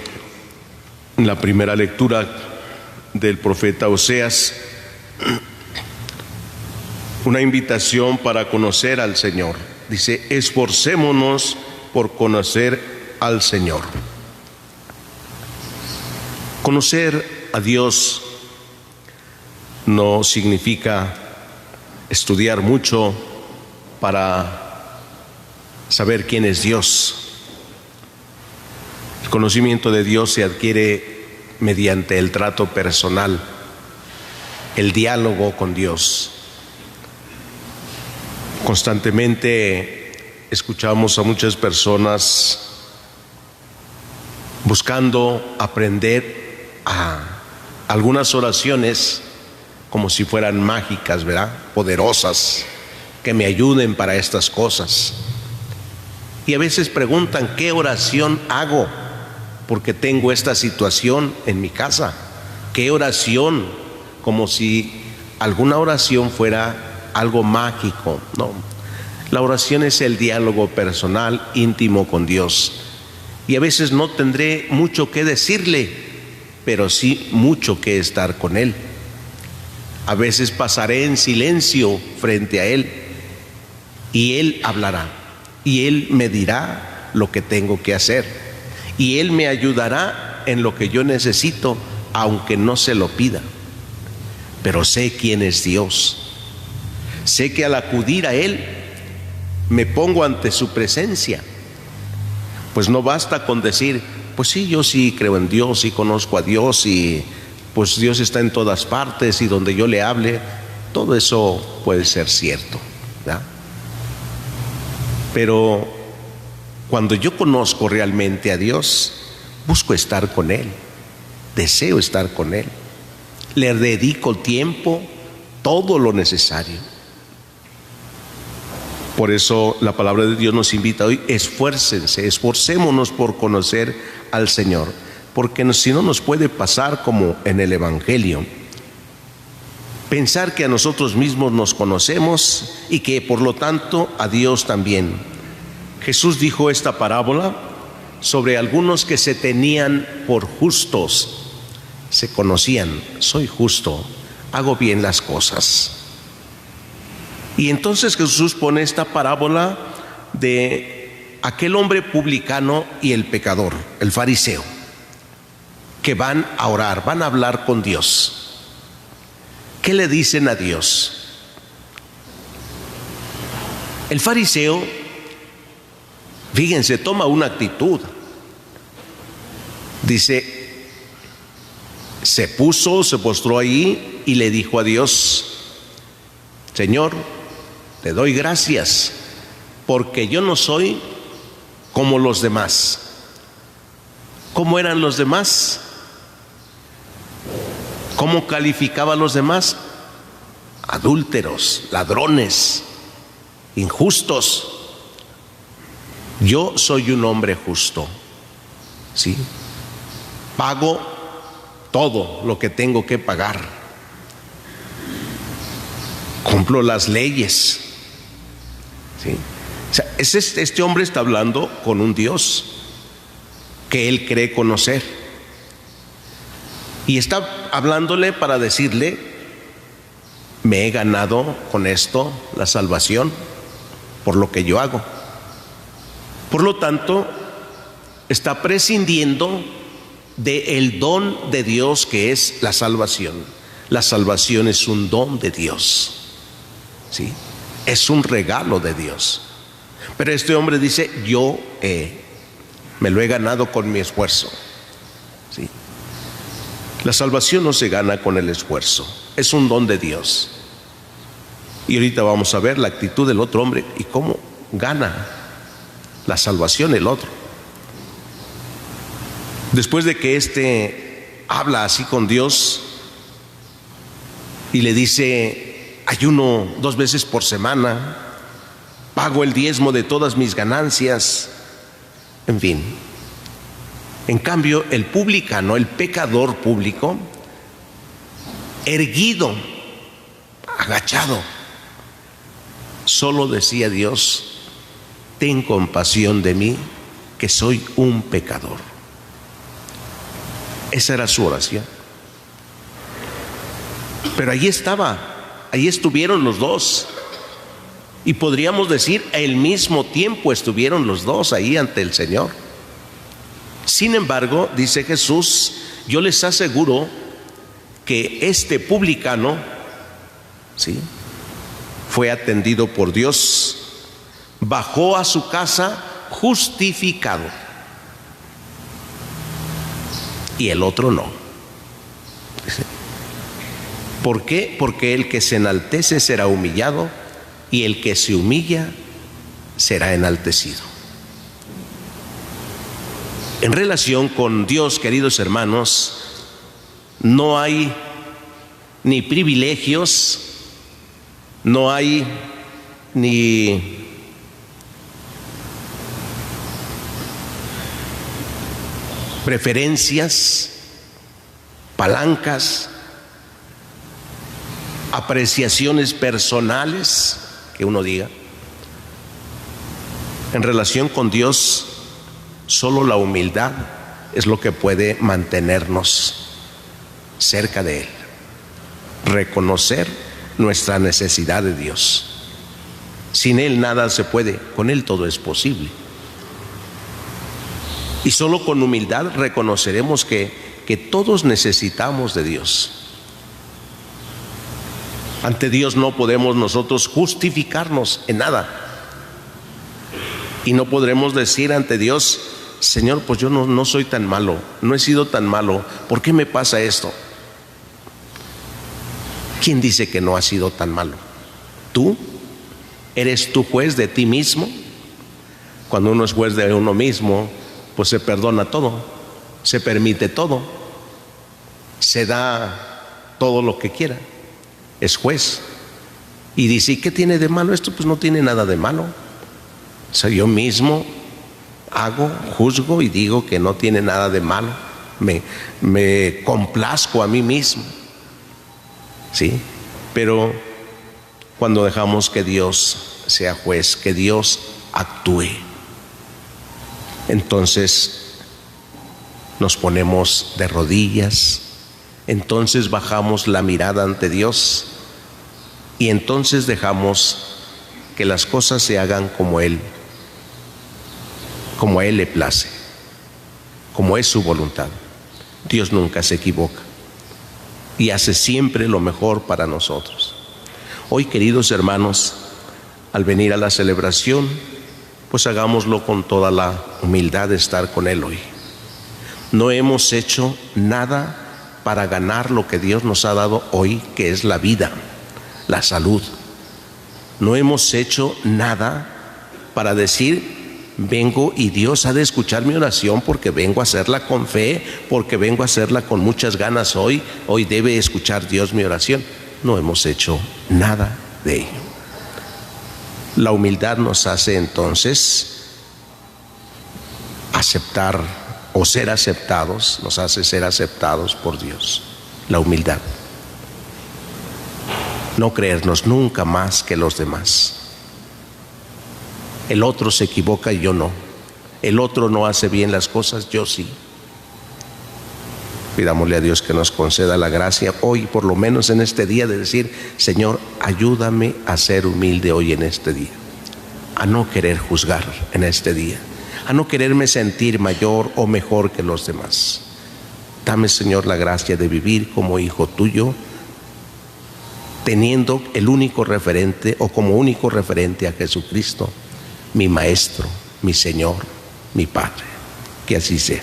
Speaker 1: en la primera lectura del profeta Oseas una invitación para conocer al Señor. Dice: esforcémonos por conocer al Señor. Conocer a Dios no significa estudiar mucho para saber quién es Dios. El conocimiento de Dios se adquiere mediante el trato personal, el diálogo con Dios. Constantemente escuchamos a muchas personas buscando aprender a algunas oraciones como si fueran mágicas, ¿verdad? Poderosas, que me ayuden para estas cosas. Y a veces preguntan: ¿qué oración hago? Porque tengo esta situación en mi casa. ¿Qué oración? Como si alguna oración fuera algo mágico. No, la oración es el diálogo personal, íntimo con Dios. Y a veces no tendré mucho que decirle, pero sí mucho que estar con Él. A veces pasaré en silencio frente a Él y Él hablará y Él me dirá lo que tengo que hacer y Él me ayudará en lo que yo necesito, aunque no se lo pida. Pero sé quién es Dios. Sé que al acudir a Él me pongo ante su presencia. Pues no basta con decir: pues sí, yo sí creo en Dios y conozco a Dios y pues Dios está en todas partes y donde yo le hable. Todo eso puede ser cierto, ¿verdad? Pero cuando yo conozco realmente a Dios, busco estar con Él, deseo estar con Él, le dedico tiempo, todo lo necesario. Por eso la palabra de Dios nos invita hoy: esfuércense, esforcémonos por conocer al Señor, porque si no nos puede pasar como en el Evangelio, pensar que a nosotros mismos nos conocemos y que por lo tanto a Dios también. Jesús dijo esta parábola sobre algunos que se tenían por justos, se conocían: soy justo, hago bien las cosas. Y entonces Jesús pone esta parábola de aquel hombre publicano y el pecador, el fariseo, que van a orar, van a hablar con Dios. ¿Qué le dicen a Dios? El fariseo, fíjense, toma una actitud. Dice, se postró ahí y le dijo a Dios: Señor, te doy gracias porque yo no soy como los demás. ¿Cómo eran los demás? ¿Cómo calificaba a los demás? Adúlteros, ladrones, injustos. Yo soy un hombre justo, ¿sí? Pago todo lo que tengo que pagar. Cumplo las leyes, ¿sí? O sea, este hombre está hablando con un Dios que él cree conocer. Y está hablándole para decirle: me he ganado con esto la salvación por lo que yo hago. Por lo tanto, está prescindiendo del don de Dios que es la salvación. La salvación es un don de Dios, ¿sí? Es un regalo de Dios. Pero este hombre dice: yo me lo he ganado con mi esfuerzo, ¿sí? La salvación no se gana con el esfuerzo, es un don de Dios. Y ahorita vamos a ver la actitud del otro hombre y cómo gana la salvación el otro. Después de que éste habla así con Dios y le dice: ayuno 2 veces por semana, pago el diezmo de todas mis ganancias, en fin. En cambio, el publicano, el pecador público, erguido, agachado, solo decía a Dios: ten compasión de mí, que soy un pecador. Esa era su oración. Pero ahí estaba, ahí estuvieron los dos. Y podríamos decir, al mismo tiempo estuvieron los dos ahí ante el Señor. Sin embargo, dice Jesús, yo les aseguro que este publicano, ¿sí?, fue atendido por Dios, bajó a su casa justificado, y el otro no. ¿Por qué? Porque el que se enaltece será humillado, y el que se humilla será enaltecido. En relación con Dios, queridos hermanos, no hay ni privilegios, no hay ni preferencias, palancas, apreciaciones personales que uno diga. En relación con Dios, solo la humildad es lo que puede mantenernos cerca de Él. Reconocer nuestra necesidad de Dios. Sin Él nada se puede, con Él todo es posible. Y solo con humildad reconoceremos que todos necesitamos de Dios. Ante Dios no podemos nosotros justificarnos en nada. Y no podremos decir ante Dios, Señor, pues yo no soy tan malo, no he sido tan malo, ¿por qué me pasa esto? ¿Quién dice que no has sido tan malo? ¿Tú? ¿Eres tú juez de ti mismo? Cuando uno es juez de uno mismo, pues se perdona todo, se permite todo, se da todo lo que quiera. Es juez. Y dice, ¿qué tiene de malo esto? Pues no tiene nada de malo. O sea, yo mismo hago, juzgo y digo que no tiene nada de malo. Me complazco a mí mismo. ¿Sí? Pero cuando dejamos que Dios sea juez, que Dios actúe, entonces nos ponemos de rodillas, entonces bajamos la mirada ante Dios y entonces dejamos que las cosas se hagan como a Él le place, como es su voluntad. Dios nunca se equivoca y hace siempre lo mejor para nosotros. Hoy, queridos hermanos, al venir a la celebración, pues hagámoslo con toda la humildad de estar con Él hoy. No hemos hecho nada para ganar lo que Dios nos ha dado hoy, que es la vida, la salud. No hemos hecho nada para decir, vengo y Dios ha de escuchar mi oración porque vengo a hacerla con fe, porque vengo a hacerla con muchas ganas hoy debe escuchar Dios mi oración. No hemos hecho nada de ello. La humildad nos hace entonces aceptar o ser aceptados, nos hace ser aceptados por Dios. La humildad. No creernos nunca más que los demás. El otro se equivoca y yo no. El otro no hace bien las cosas, yo sí. Pidámosle a Dios que nos conceda la gracia hoy, por lo menos en este día, de decir, Señor, ayúdame a ser humilde hoy en este día, a no querer juzgar en este día, a no quererme sentir mayor o mejor que los demás. Dame, Señor, la gracia de vivir como hijo tuyo, teniendo el único referente o como único referente a Jesucristo, mi Maestro, mi Señor, mi Padre. Que así sea.